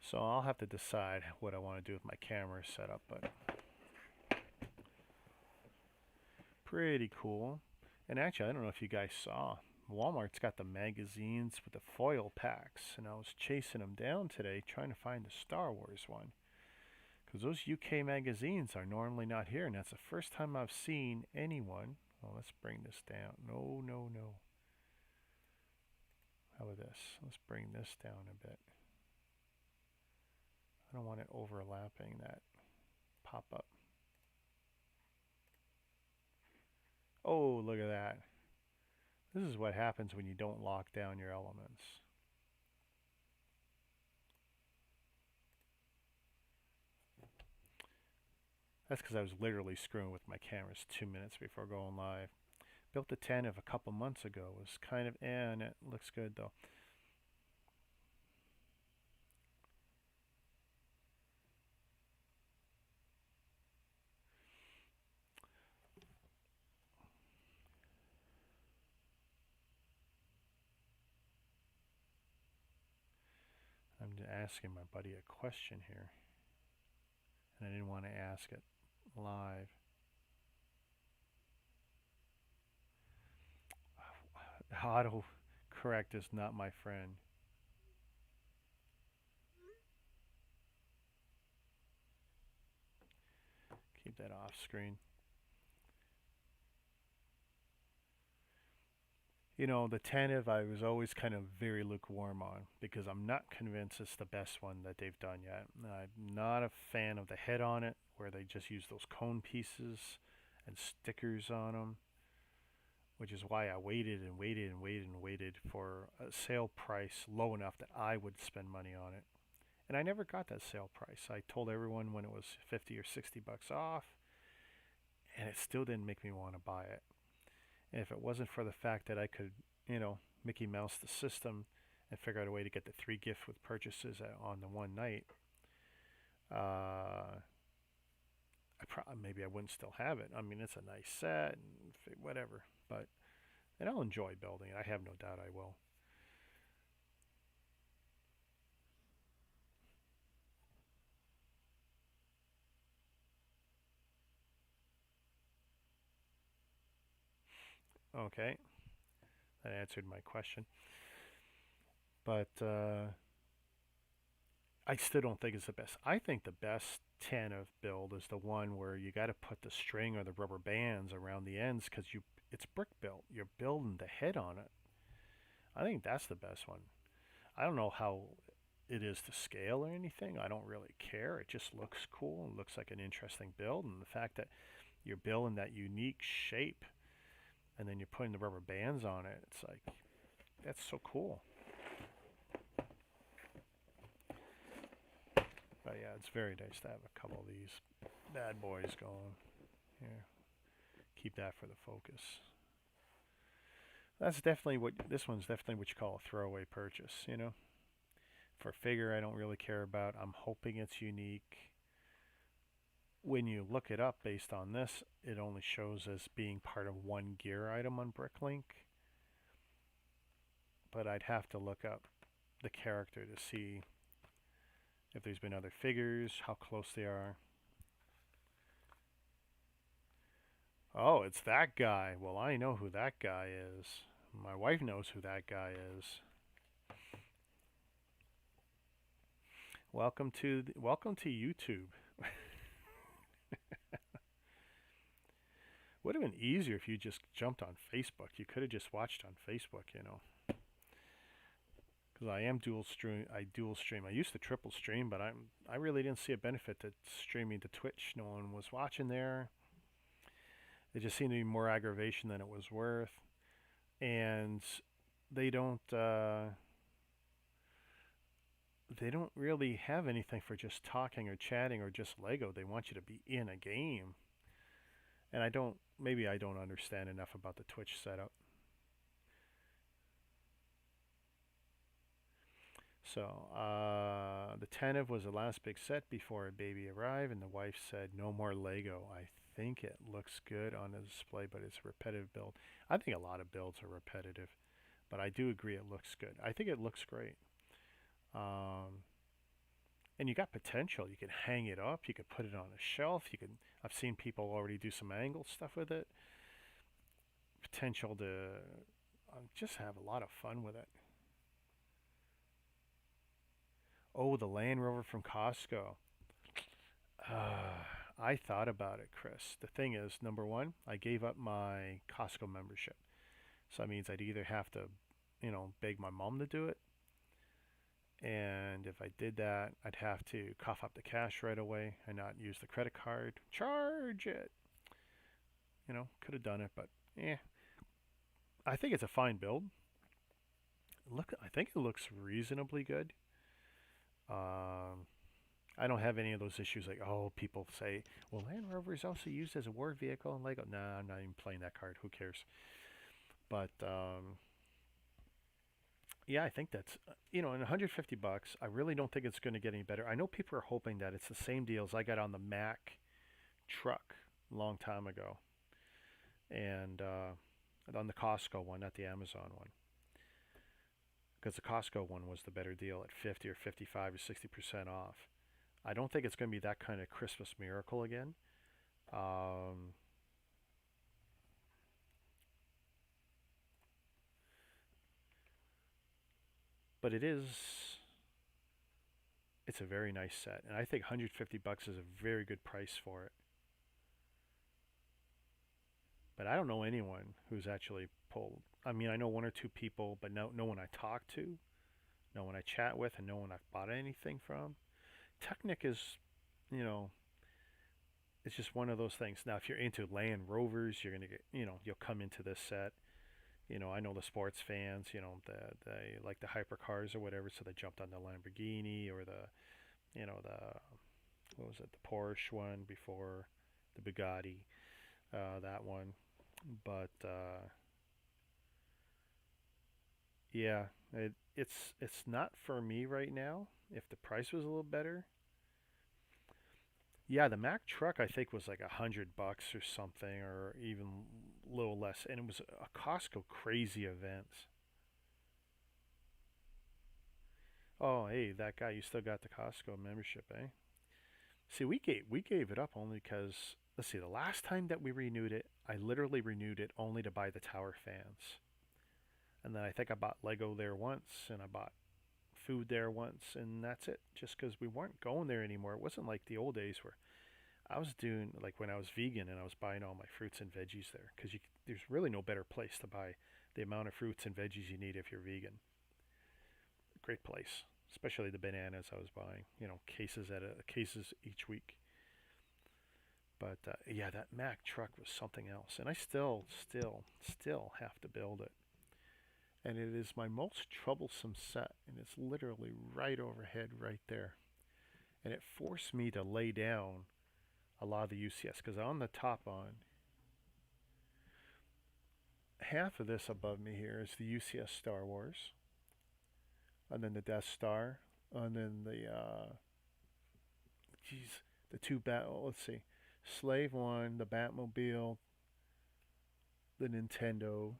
So I'll have to decide what I want to do with my camera setup, but pretty cool. And actually, I don't know if you guys saw, Walmart's got the magazines with the foil packs, and I was chasing them down today trying to find the Star Wars one. Because those UK magazines are normally not here, and that's the first time I've seen anyone. Well, let's bring this down. No, no, no. How about this? Let's bring this down a bit. I don't want it overlapping that pop-up. Oh, look at that. This is what happens when you don't lock down your elements. That's because I was literally screwing with my cameras 2 minutes before going live. Built the 10 of a couple months ago. It was kind of, and it looks good though. I'm asking my buddy a question here, and I didn't want to ask it live. Auto correct is not my friend. Keep that off screen. You know, the tentative I was always kind of very lukewarm on because I'm not convinced it's the best one that they've done yet. I'm not a fan of the head on it where they just use those cone pieces and stickers on them, which is why I waited and waited and waited and waited for a sale price low enough that I would spend money on it. And I never got that sale price. I told everyone when it was 50 or 60 bucks off, and it still didn't make me want to buy it. And if it wasn't for the fact that I could, Mickey Mouse the system and figure out a way to get the 3 gift with purchases on the one night, maybe I wouldn't still have it. I mean, it's a nice set and whatever, and I'll enjoy building it. I have no doubt I will. Okay, that answered my question. But I still don't think it's the best. I think the best 10 of build is the one where you got to put the string or the rubber bands around the ends because it's brick built. You're building the head on it. I think that's the best one. I don't know how it is to scale or anything. I don't really care. It just looks cool and looks like an interesting build. And the fact that you're building that unique shape and then you're putting the rubber bands on it, it's like, that's so cool. But yeah, it's very nice to have a couple of these bad boys going. Here, keep that for the focus. That's definitely this one's definitely what you call a throwaway purchase, For a figure I don't really care about. I'm hoping it's unique. When you look it up based on this, it only shows as being part of one gear item on Bricklink. But I'd have to look up the character to see if there's been other figures, how close they are. Oh, it's that guy. Well, I know who that guy is. My wife knows who that guy is. Welcome to YouTube. Would have been easier if you just jumped on Facebook. You could have just watched on Facebook, Because I am dual stream. I dual stream. I used to triple stream, but I really didn't see a benefit to streaming to Twitch. No one was watching there. It just seemed to be more aggravation than it was worth. And they don't really have anything for just talking or chatting or just Lego. They want you to be in a game. And I don't, maybe I don't understand enough about the Twitch setup. So, the Tanev was the last big set before a baby arrived, and the wife said, no more Lego. I think it looks good on the display, but it's a repetitive build. I think a lot of builds are repetitive, but I do agree it looks good. I think it looks great. And you got potential. You can hang it up. You could put it on a shelf. I've seen people already do some angle stuff with it. Potential to just have a lot of fun with it. Oh, the Land Rover from Costco. I thought about it, Chris. The thing is, number one, I gave up my Costco membership. So that means I'd either have to, beg my mom to do it. And if I did that, I'd have to cough up the cash right away and not use the credit card. Charge it. Could have done it, but yeah. I think it's a fine build. I think it looks reasonably good. I don't have any of those issues like, oh, people say, well, Land Rover is also used as a war vehicle and Lego. Nah, I'm not even playing that card. Who cares? But yeah, I think that's, in 150 bucks, I really don't think it's going to get any better. I know people are hoping that it's the same deals I got on the Mack truck a long time ago. And on the Costco one, not the Amazon one. Because the Costco one was the better deal at 50 or 55 or 60% off. I don't think it's going to be that kind of Christmas miracle again. But it's a very nice set. And I think 150 bucks is a very good price for it. But I don't know anyone who's actually pulled. I mean, I know one or two people, but no one I talk to, no one I chat with, and no one I've bought anything from. Technic is, you know, it's just one of those things. Now, if you're into Land Rovers, you're gonna get, you'll come into this set. I know the sports fans, they like the hypercars or whatever, so they jumped on the Lamborghini or the what was it, the Porsche one before the Bugatti, that one. But yeah, it's not for me right now. If the price was a little better, yeah, the Mack truck I think was like $100 or something, or even a little less, and it was a Costco crazy event. Oh, hey, that guy, you still got the Costco membership, eh? See, we gave it up only because, let's see, the last time that we renewed it, I literally renewed it only to buy the tower fans, and then I think I bought Lego there once, and I bought food there once, and that's it. Just because we weren't going there anymore. It wasn't like the old days where I was doing, like when I was vegan and I was buying all my fruits and veggies there, because there's really no better place to buy the amount of fruits and veggies you need if you're vegan. Great place, especially the bananas I was buying. Cases each week. But yeah, that Mack truck was something else, and I still have to build it. And it is my most troublesome set, and it's literally right overhead, right there. And it forced me to lay down a lot of the UCS because on the top on half of this above me here is the UCS Star Wars, and then the Death Star, and then the two let's see, Slave One, the Batmobile, the Nintendo.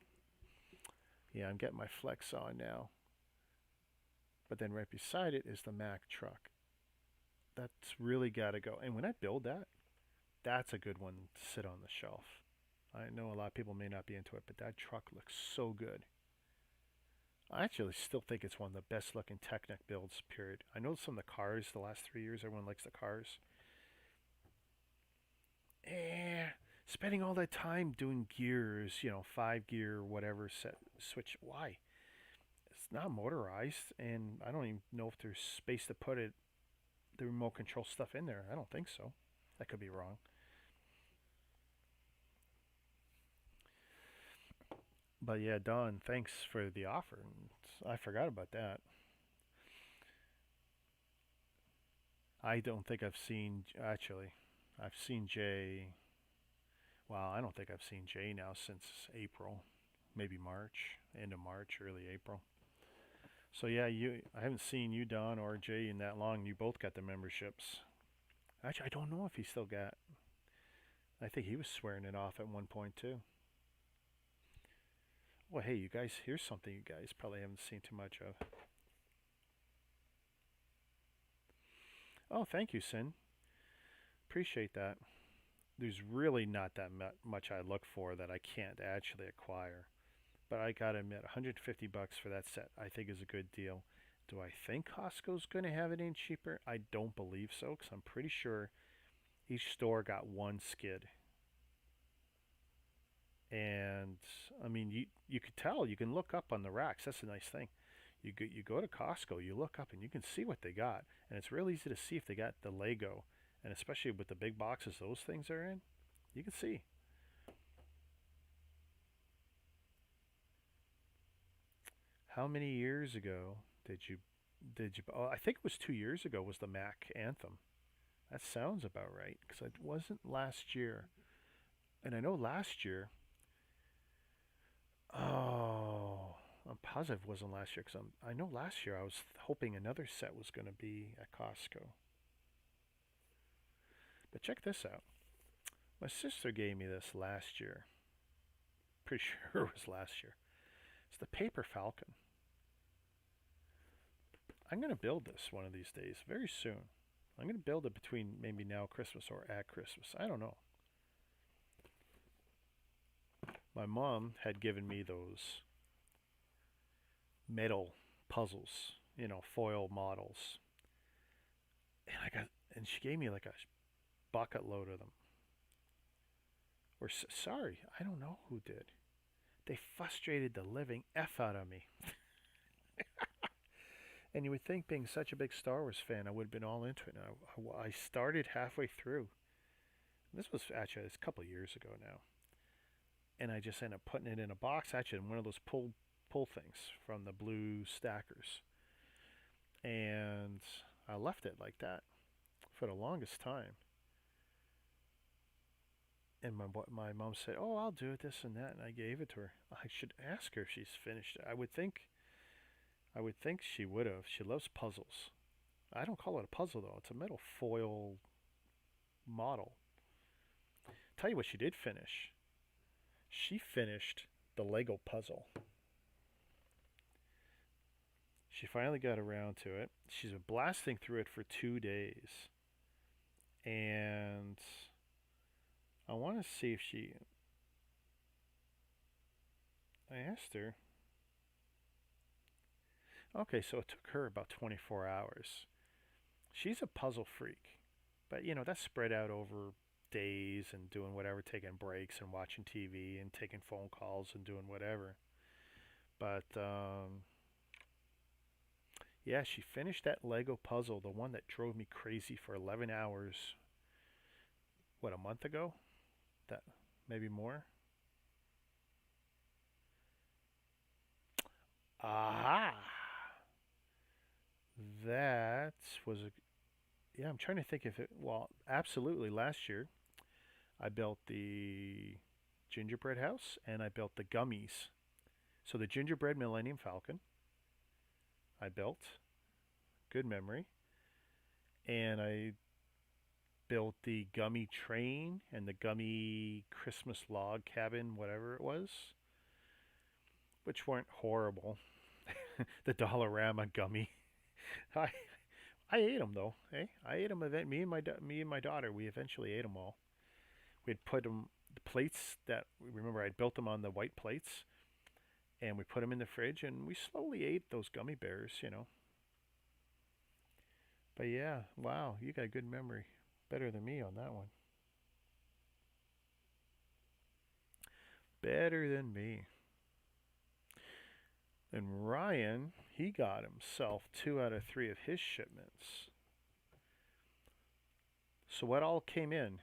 Yeah, I'm getting my flex on now. But then right beside it is the Mack truck. That's really got to go. And when I build that, that's a good one to sit on the shelf. I know a lot of people may not be into it, but that truck looks so good. I actually still think it's one of the best looking Technic builds, period. I know some of the cars, the last 3 years, everyone likes the cars. Spending all that time doing gears, 5 gear, whatever, switch. Why? It's not motorized, and I don't even know if there's space to put the remote control stuff in there. I don't think so. I could be wrong. But yeah, Don, thanks for the offer. I forgot about that. I don't think I've seen, actually, I've seen Jay. Wow, I don't think I've seen Jay now since April, maybe March, end of March, early April. So yeah, I haven't seen you, Don, or Jay in that long. You both got the memberships. Actually, I don't know if he still got. I think he was swearing it off at one point too. Well, hey, you guys, here's something you guys probably haven't seen too much of. Oh, thank you, Sin. Appreciate that. There's really not that much I look for that I can't actually acquire. But I gotta admit, 150 bucks for that set I think is a good deal. Do I think Costco's going to have it any cheaper? I don't believe so, because I'm pretty sure each store got one skid. And I mean, you could tell. You can look up on the racks. That's a nice thing. You go to Costco, you look up, and you can see what they got, and it's real easy to see if they got the Lego, and especially with the big boxes those things are in, you can see. How many years ago did you? Oh, I think it was 2 years ago. Was the Mac Anthem? That sounds about right, because it wasn't last year, and I know last year. Oh, I'm positive it wasn't last year, because I know last year I was hoping another set was going to be at Costco. But check this out. My sister gave me this last year. Pretty sure it was last year. It's the Paper Falcon. I'm going to build this one of these days, very soon. I'm going to build it between maybe now Christmas or at Christmas. I don't know. My mom had given me those metal puzzles, foil models. And she gave me like a bucket load of them. Or sorry, I don't know who did. They frustrated the living F out of me. And you would think, being such a big Star Wars fan, I would have been all into it. And I started halfway through. This was actually a couple of years ago now. And I just ended up putting it in a box, actually, in one of those pull things from the blue stackers. And I left it like that for the longest time. And my mom said, "Oh, I'll do it, this and that," and I gave it to her. I should ask her if she's finished it. I would think she would have. She loves puzzles. I don't call it a puzzle though. It's a metal foil model. Tell you what she did finish. She finished the Lego puzzle. She finally got around to it. She's been blasting through it for 2 days. And I want to see if I asked her. Okay, so it took her about 24 hours. She's a puzzle freak. But, that's spread out over days and doing whatever, taking breaks and watching TV and taking phone calls and doing whatever. But, yeah, she finished that Lego puzzle, the one that drove me crazy for 11 hours, what, a month ago? That, maybe more? Aha! That was a. Yeah, I'm trying to think if it. Well, absolutely. Last year, I built the gingerbread house and I built the gummies. So the gingerbread Millennium Falcon, I built. Good memory. And I built the gummy train and the gummy Christmas log cabin, whatever it was, which weren't horrible. The Dollarama gummy. I I ate them though. Hey, I ate them. Me and my daughter, we eventually ate them all. We'd put them the plates that remember I'd built them on the white plates, and we put them in the fridge, and we slowly ate those gummy bears. But yeah, wow, you got a good memory, better than me on that one. Better than me. And Ryan, he got himself 2 out of 3 of his shipments. So what all came in?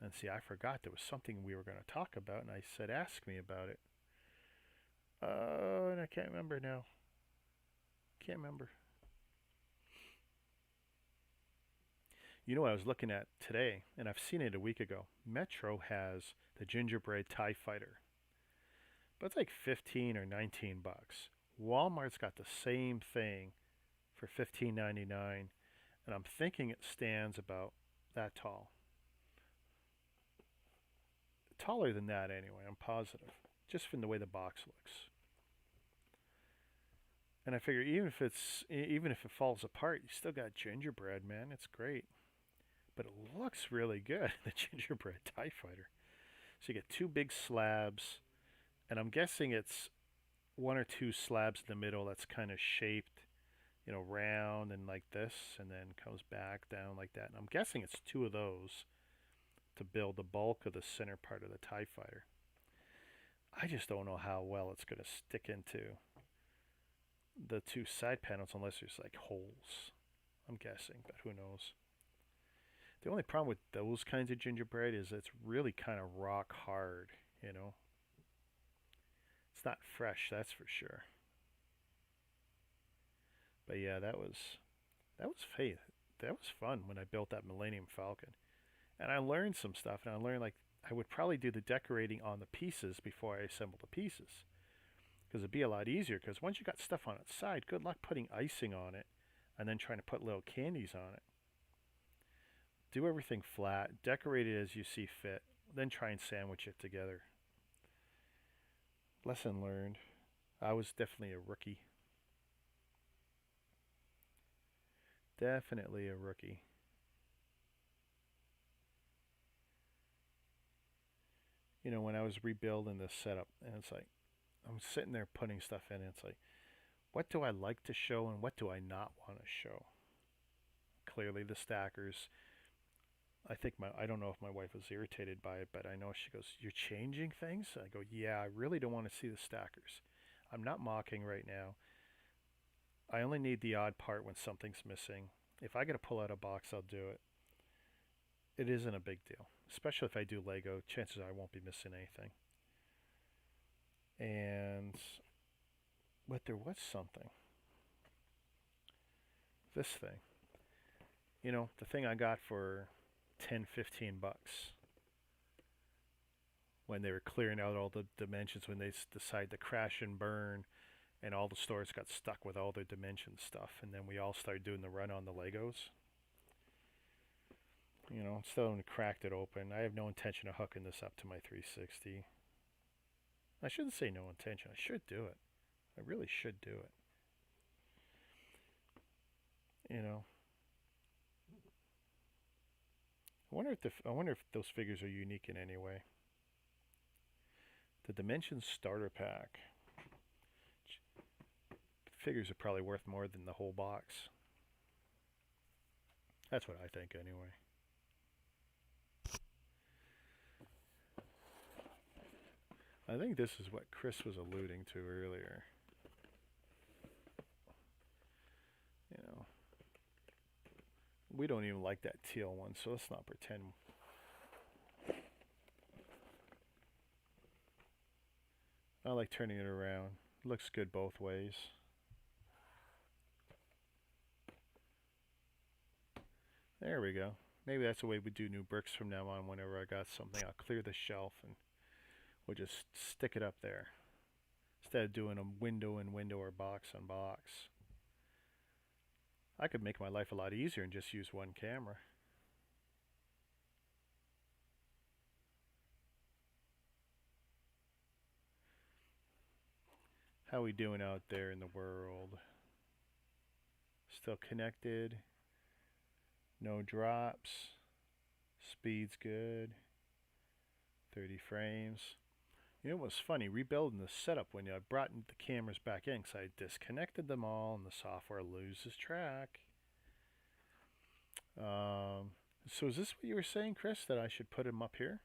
And see, I forgot there was something we were going to talk about, and I said, ask me about it. And I can't remember now. Can't remember. You know what I was looking at today, and I've seen it a week ago. Metro has the gingerbread TIE Fighter, but it's like 15 or 19 bucks. Walmart's got the same thing for 15.99, and I'm thinking it stands about that tall. Taller than that anyway, I'm positive, just from the way the box looks. And I figure even if it falls apart, you still got gingerbread, man. It's great. But it looks really good, the gingerbread TIE Fighter. So you get two big slabs, and I'm guessing it's one or two slabs in the middle that's kind of shaped, round and like this, and then comes back down like that. And I'm guessing it's two of those to build the bulk of the center part of the TIE Fighter. I just don't know how well it's going to stick into the two side panels unless there's like holes. I'm guessing, but who knows. The only problem with those kinds of gingerbread is it's really kind of rock hard, you know. It's not fresh, that's for sure. But yeah, that was faith. That was fun when I built that Millennium Falcon. And I learned some stuff, and I learned like I would probably do the decorating on the pieces before I assemble the pieces. Because it'd be a lot easier, because once you got stuff on its side, good luck putting icing on it and then trying to put little candies on it. Do everything flat, decorate it as you see fit, then try and sandwich it together. Lesson learned. I was definitely a rookie. Definitely a rookie. When I was rebuilding this setup, and it's like, I'm sitting there putting stuff in, and it's like, what do I like to show and what do I not want to show? Clearly, the stackers. I don't know if my wife was irritated by it, but I know she goes, "You're changing things?" I go, "Yeah, I really don't want to see the stackers. I'm not mocking right now. I only need the odd part when something's missing. If I got to pull out a box, I'll do it. It isn't a big deal, especially if I do Lego. Chances are I won't be missing anything." And but there was something. This thing, the thing I got for 10, 15 bucks when they were clearing out all the dimensions when they decided to crash and burn, and all the stores got stuck with all their dimension stuff, and then we all started doing the run on the Legos. Still haven't cracked it open. I have no intention of hooking this up to my 360. I shouldn't say no intention. I should do it. I really should do it. You know, I wonder if those figures are unique in any way. The Dimensions starter pack. Figures are probably worth more than the whole box. That's what I think anyway. I think this is what Chris was alluding to earlier. We don't even like that teal one, so let's not pretend. I like turning it around. Looks good both ways. There we go. Maybe that's the way we do new bricks from now on. Whenever I got something, I'll clear the shelf and we'll just stick it up there. Instead of doing a window and window or box on box. I could make my life a lot easier and just use one camera. How we doing out there in the world? Still connected? No drops? Speed's good? 30 frames? It was funny rebuilding the setup when I brought the cameras back in because I disconnected them all and the software loses track. So is this what you were saying, Chris, that I should put them up here?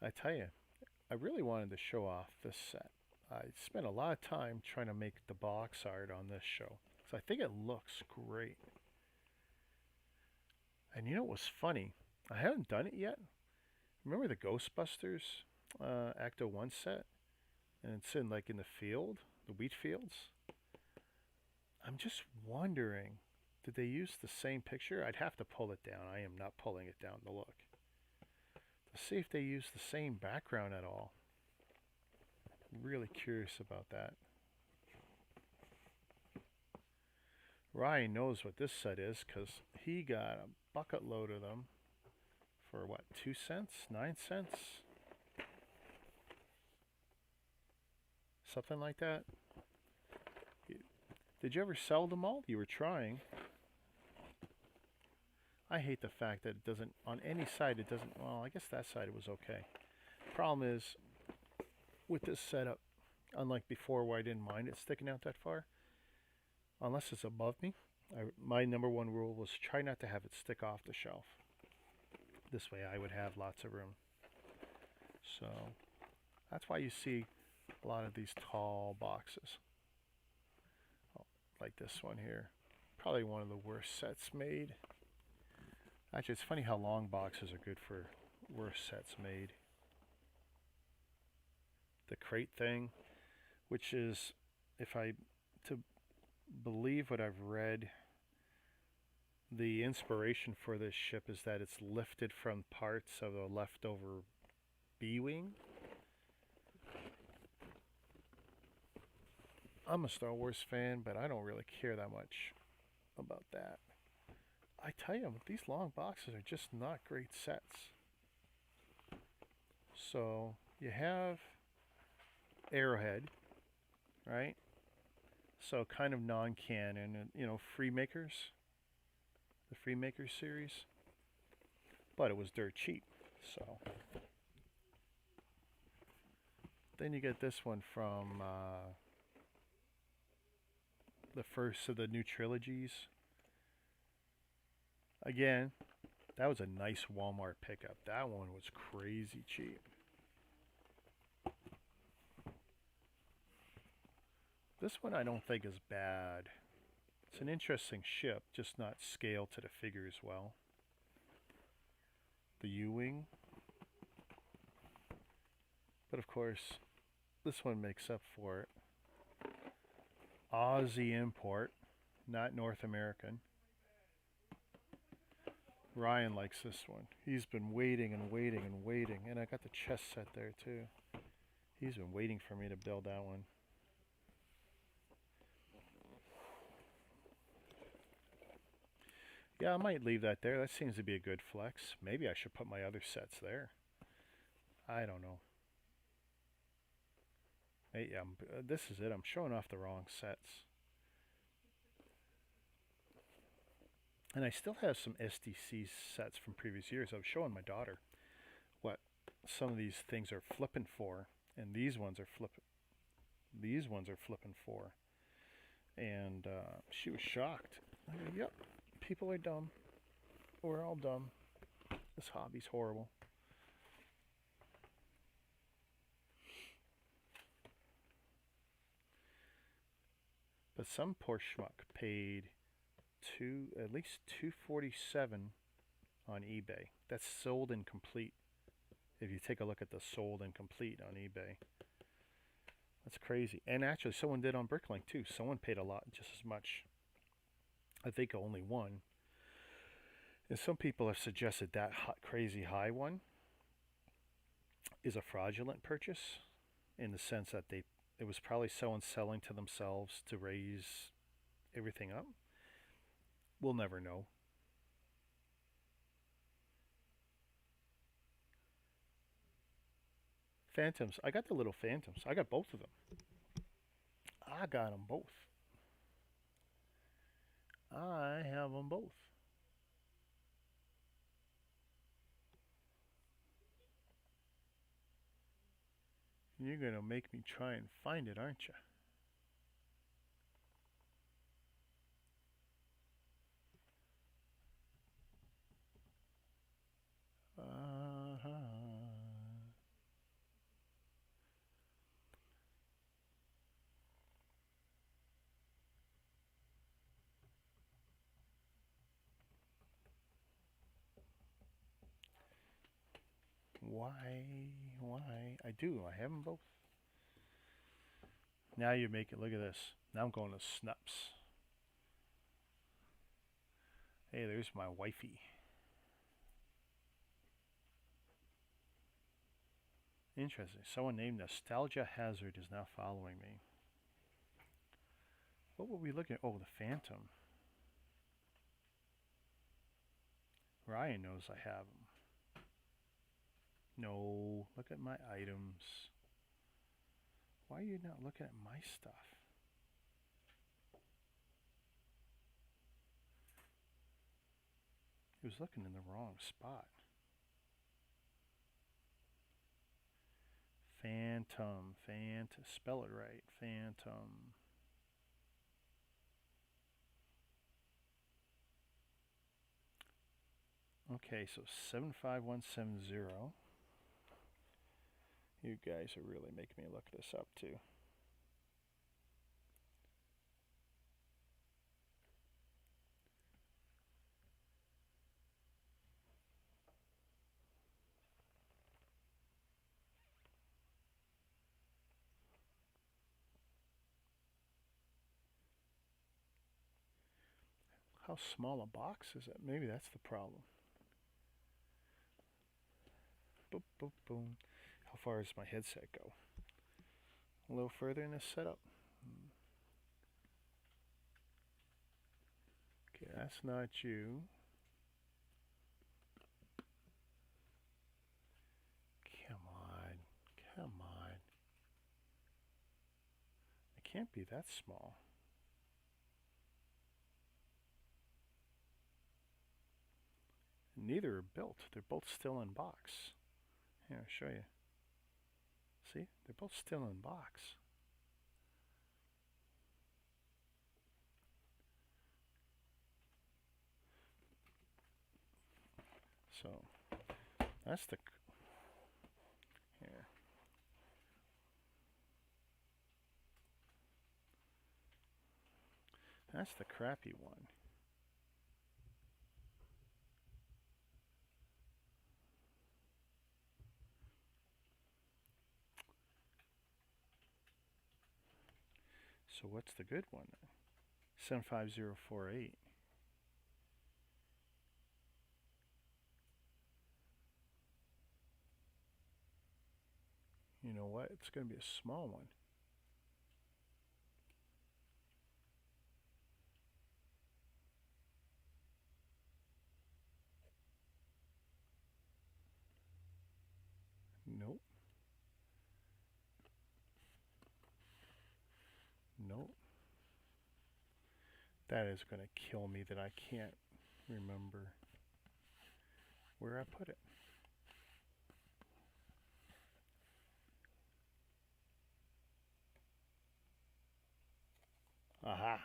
I tell you, I really wanted to show off this set. I spent a lot of time trying to make the box art on this show. So I think it looks great. And it was funny? I haven't done it yet. Remember the Ghostbusters Acto 1 set? and it's in like in the field, the wheat fields. I'm just wondering, did they use the same picture? I'd have to pull it down. I am not pulling it down to look. To see if they use the same background at all. Really curious about that. Ryan knows what this set is because he got a bucket load of them for what, 2 cents? 9 cents? Something like that. Did you ever sell them all? You were trying. I hate the fact that it doesn't, on any side it doesn't, well, I guess that side it was okay. Problem is, with this setup, unlike before where I didn't mind it sticking out that far, unless it's above me, my number one rule was try not to have it stick off the shelf. This way I would have lots of room. So, that's why you see a lot of these tall boxes. Like this one here. Probably one of the worst sets made. Actually, it's funny how long boxes are good for worst sets made. The crate thing, which is, if I to believe what I've read, the inspiration for this ship is that it's lifted from parts of a leftover B-wing. I'm a Star Wars fan, but I don't really care that much about that. I tell you, these long boxes are just not great sets. So you have Arrowhead, right? So kind of non-canon, and Freemakers, the Freemakers series, but it was dirt cheap. So then you get this one from the first of the new trilogies. Again, that was a nice Walmart pickup. That one was crazy cheap. This one I don't think is bad. It's an interesting ship, just not scaled to the figures well. The U-Wing. But of course, this one makes up for it. Aussie import, not North American. Ryan likes this one. He's been waiting and waiting and waiting. And I got the chess set there too. He's been waiting for me to build that one. Yeah, I might leave that there. That seems to be a good flex. Maybe I should put my other sets there. I don't know. Hey, this is it. I'm showing off the wrong sets. And I still have some SDC sets from previous years. I was showing my daughter what some of these things are flipping for, and these ones are flipping. These ones are flipping for, and she was shocked. I go, yep, people are dumb. We're all dumb. This hobby's horrible. But some poor schmuck paid at least $247 on eBay. That's sold incomplete. If you take a look at the sold incomplete on eBay, that's crazy. And actually, someone did on Bricklink too. Someone paid a lot, just as much. I think only one. And some people have suggested that crazy high one is a fraudulent purchase, in the sense that it was probably someone selling to themselves to raise everything up. We'll never know. Phantoms. I got the little Phantoms. I got both of them. I got them both. I have them both. You're going to make me try and find it, aren't you? Uh-huh. Why? I do. I have them both. Now you make it. Look at this. Now I'm going to Snups. Hey, there's my wifey. Interesting. Someone named Nostalgia Hazard is now following me. What were we looking at? Oh, the Phantom. Ryan knows I have them. No, look at my items. Why are you not looking at my stuff? He was looking in the wrong spot. Phantom. Spell it right. Phantom. Okay, so 75170. You guys are really making me look this up too. How small a box is it? Maybe that's the problem. Boop, boop, boom. How far does my headset go? A little further in this setup. Okay, that's not you. Come on. Come on. It can't be that small. Neither are built. They're both still in box. Here, I'll show you. See? They're both still in box. So, that's the... Here. That's the crappy one. So what's the good one then? 75048. You know what? It's going to be a small one. Nope. Nope. That is going to kill me that I can't remember where I put it. Aha.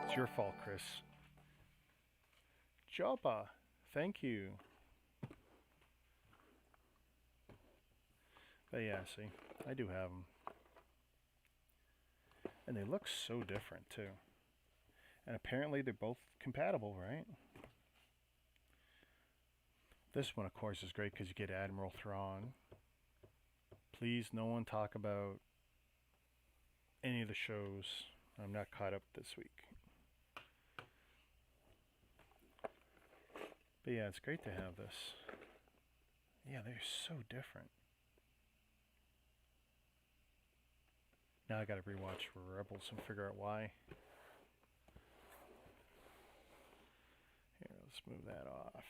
It's your fault, Chris. Joppa, thank you. But yeah, see, I do have them. And they look so different, too. And apparently they're both compatible, right? This one, of course, is great because you get Admiral Thrawn. Please, no one talk about any of the shows. I'm not caught up this week. But yeah, it's great to have this. Yeah, they're so different. Now I gotta rewatch Rebels and figure out why. Here, let's move that off.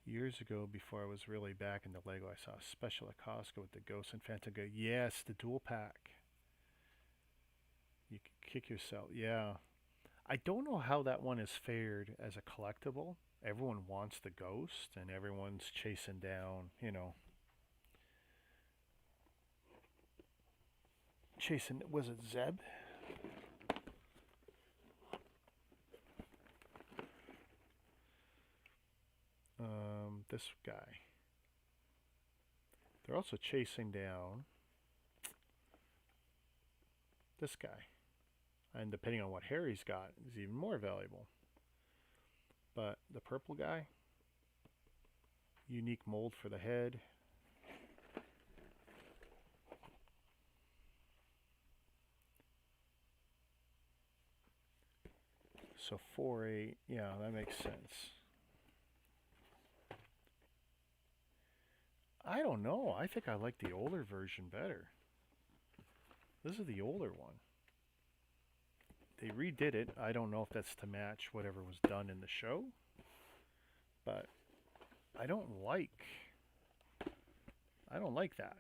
Years ago, before I was really back into Lego, I saw a special at Costco with the Ghost and Phantom. Yes, the dual pack. You can kick yourself. Yeah. I don't know how that one is fared as a collectible. Everyone wants the Ghost, and everyone's chasing down, you know. Chasing, was it Zeb? This guy. They're also chasing down this guy. And depending on what hair he's got, is even more valuable. But the purple guy, unique mold for the head. So 4.8, yeah, that makes sense. I don't know. I think I like the older version better. This is the older one. They redid it. I don't know if that's to match whatever was done in the show, but I don't like that.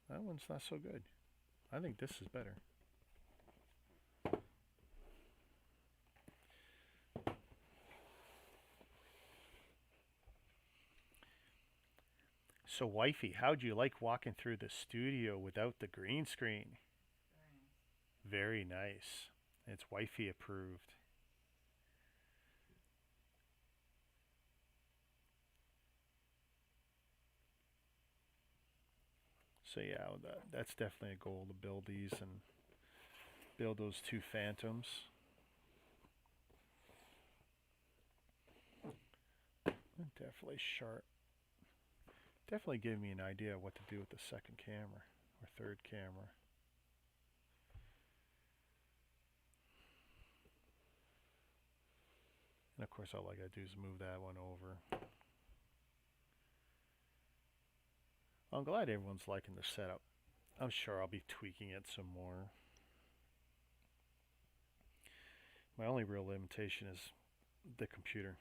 That one's not so good. I think this is better. So, wifey, how'd you like walking through the studio without the green screen? Very nice. It's wifey approved. So yeah, that's definitely a goal to build these and build those two phantoms. Definitely sharp. Definitely gave me an idea of what to do with the second camera or third camera. And of course, all I gotta do is move that one over. I'm glad everyone's liking the setup. I'm sure I'll be tweaking it some more. My only real limitation is the computer.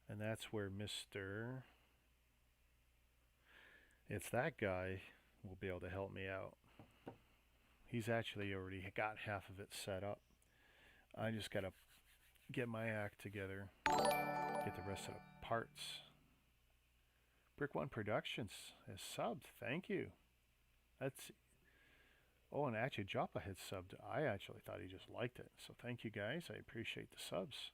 And that's where Mr. It's that guy will be able to help me out. He's actually already got half of it set up. I just gotta get my act together, get the rest of the parts. Brick One Productions is subbed. Thank you. That's and actually Joppa had subbed. I actually thought he just liked it. So thank you guys. I appreciate the subs.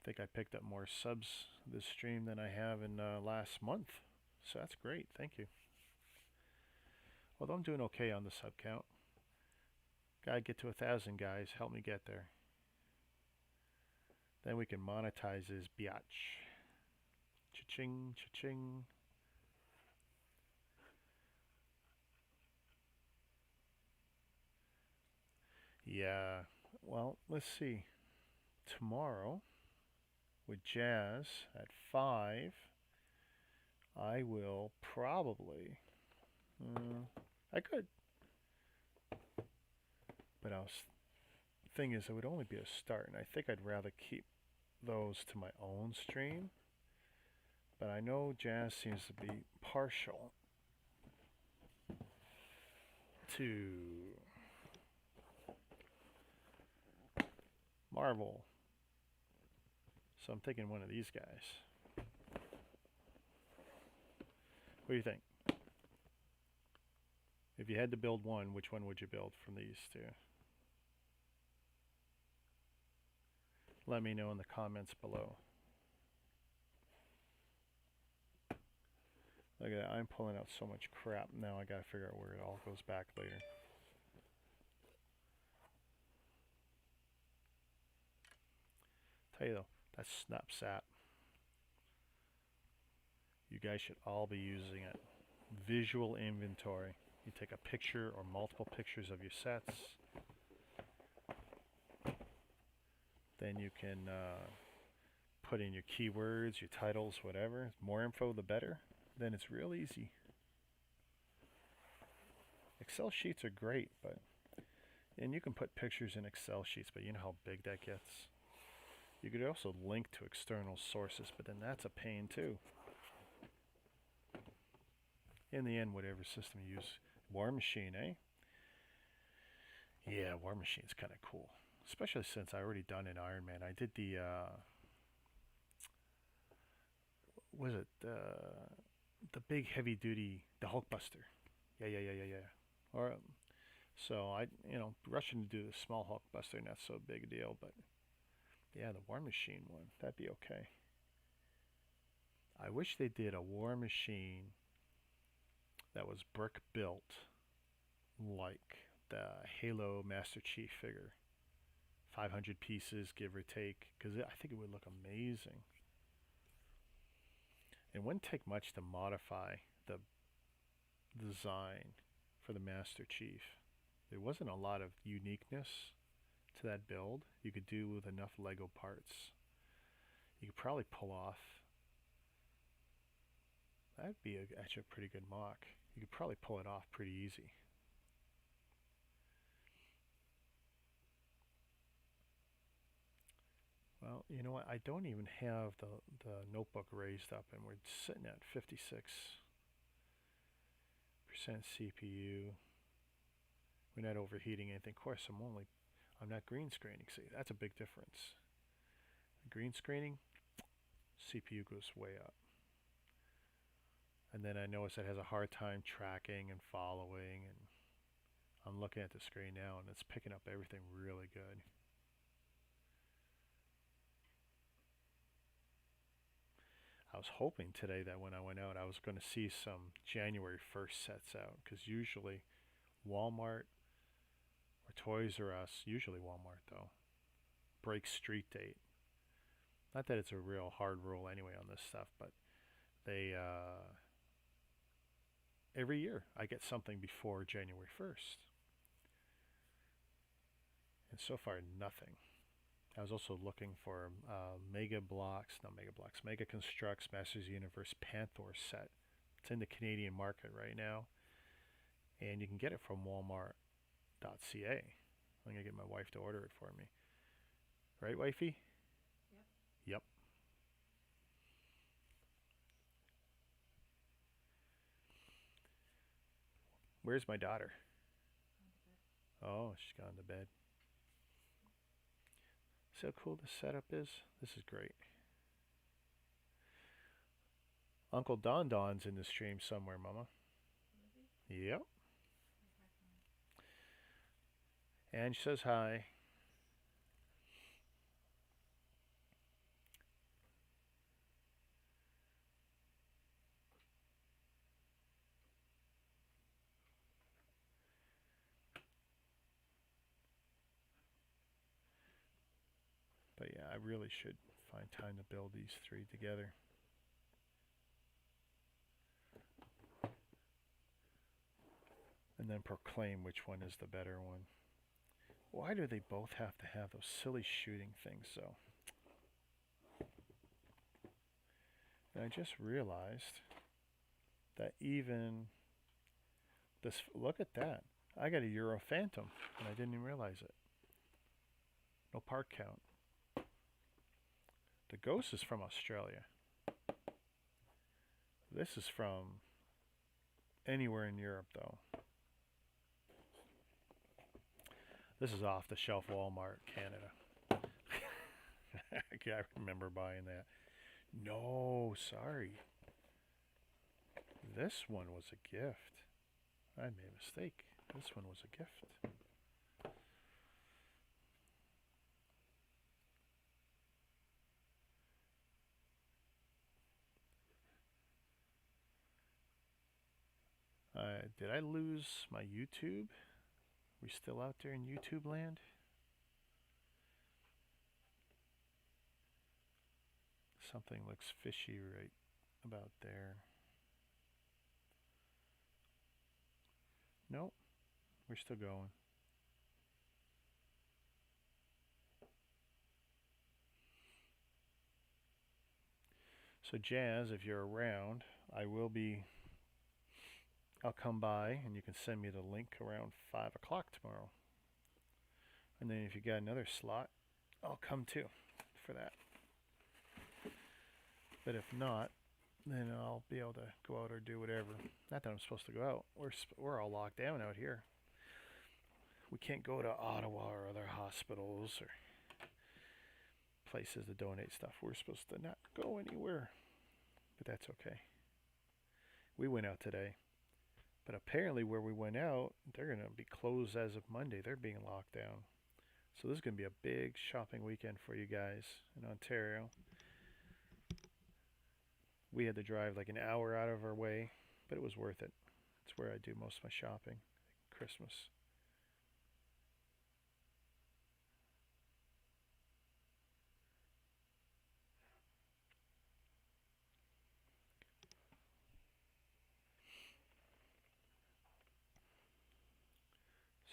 I think I picked up more subs this stream than I have in last month. So that's great. Thank you. Although I'm doing okay on the sub count. Gotta get to 1,000 guys. Help me get there. Then we can monetize his biatch. Cha-ching, cha-ching. Yeah, well, let's see. Tomorrow, with Jazz at 5, I will probably... I could. But thing is, it would only be a start, and I think I'd rather keep those to my own stream. But I know Jazz seems to be partial to Marvel. So I'm thinking one of these guys. What do you think? If you had to build one, which one would you build from these two? Let me know in the comments below. Look at that, I'm pulling out so much crap now. I gotta figure out where it all goes back later. Tell you though, that's Snapsat. You guys should all be using it. Visual inventory. You take a picture or multiple pictures of your sets. Then you can put in your keywords, your titles, whatever. More info, the better. Then it's real easy. Excel sheets are great, and you can put pictures in Excel sheets, but you know how big that gets. You could also link to external sources, but then that's a pain too. In the end, whatever system you use. War Machine, eh? Yeah, War Machine's kind of cool. Especially since I already done an Iron Man. I did the, was it, the big heavy duty, the Hulkbuster. Yeah. Or, so rushing to do the small Hulkbuster, not so big a deal, but yeah, the War Machine one, that'd be okay. I wish they did a War Machine that was brick built like the Halo Master Chief figure. 500 pieces, give or take, because I think it would look amazing. It wouldn't take much to modify the design for the Master Chief. There wasn't a lot of uniqueness to that build. You could do with enough Lego parts. You could probably pull off. That'd be actually a pretty good mock. You could probably pull it off pretty easy. Well, you know what? I don't even have the notebook raised up, and we're sitting at 56% CPU. We're not overheating anything. Of course, I'm not green screening. See, that's a big difference. Green screening, CPU goes way up. And then I notice it has a hard time tracking and following, and I'm looking at the screen now, and it's picking up everything really good. I was hoping today that when I went out, I was going to see some January 1st sets out, because usually Walmart or Toys R Us, usually Walmart though, breaks street date. Not that it's a real hard rule anyway on this stuff, but they every year I get something before January 1st, and so far nothing. I was also looking for Mega Constructs Masters Universe Panther set. It's in the Canadian market right now, and you can get it from Walmart.ca. I'm gonna get my wife to order it for me. Right, wifey? Yep. Where's my daughter? Oh, she's gone to bed. See how cool this setup is? This is great. Uncle Don Don's in the stream somewhere, Mama. Yep. And she says hi. But yeah, I really should find time to build these three together. And then proclaim which one is the better one. Why do they both have to have those silly shooting things, though? And I just realized that even this, look at that. I got a Euro Phantom, and I didn't even realize it. No part count. The Ghost is from Australia. This is from anywhere in Europe, though. This is off the shelf Walmart, Canada. I remember buying that. No, sorry. This one was a gift. I made a mistake. This one was a gift. Did I lose my YouTube? We still out there in YouTube land? Something looks fishy right about there. Nope, we're still going. So Jazz, if you're around, I'll come by and you can send me the link around 5 o'clock tomorrow. And then if you got another slot, I'll come too for that. But if not, then I'll be able to go out or do whatever. Not that I'm supposed to go out. We're all locked down out here. We can't go to Ottawa or other hospitals or places to donate stuff. We're supposed to not go anywhere. But that's okay. We went out today. But apparently where we went out, they're going to be closed as of Monday. They're being locked down. So this is going to be a big shopping weekend for you guys in Ontario. We had to drive like an hour out of our way, but it was worth it. It's where I do most of my shopping. Christmas.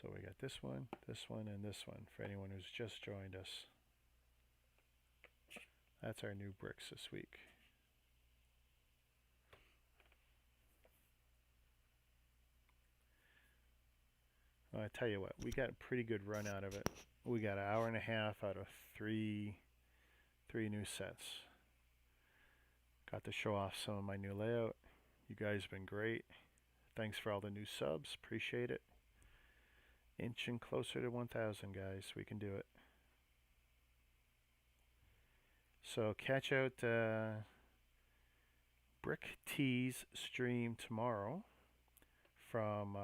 So we got this one, and this one for anyone who's just joined us. That's our new bricks this week. Well, I tell you what, we got a pretty good run out of it. We got an hour and a half out of three new sets. Got to show off some of my new layout. You guys have been great. Thanks for all the new subs. Appreciate it. Inching closer to 1,000, guys. We can do it. So catch out Brick Tees stream tomorrow from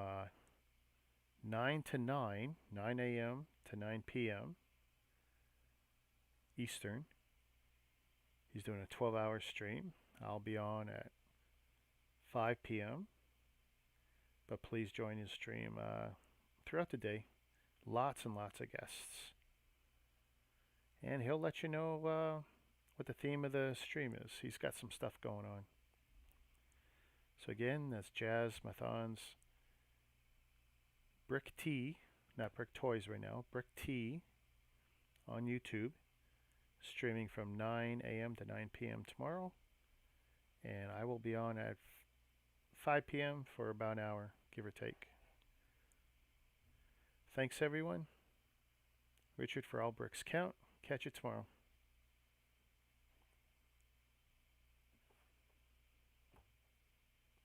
9 to 9 a.m. to 9 p.m. Eastern. He's doing a 12-hour stream. I'll be on at 5 p.m. But please join his stream throughout the day. Lots and lots of guests. And he'll let you know what the theme of the stream is. He's got some stuff going on. So again, that's Jazz Mathon's Brick Tea, not Brick Toys right now, Brick Tea on YouTube, streaming from 9 a.m. to 9 p.m. tomorrow. And I will be on at 5 p.m. for about an hour, give or take. Thanks, everyone. Richard for All Bricks Count. Catch you tomorrow.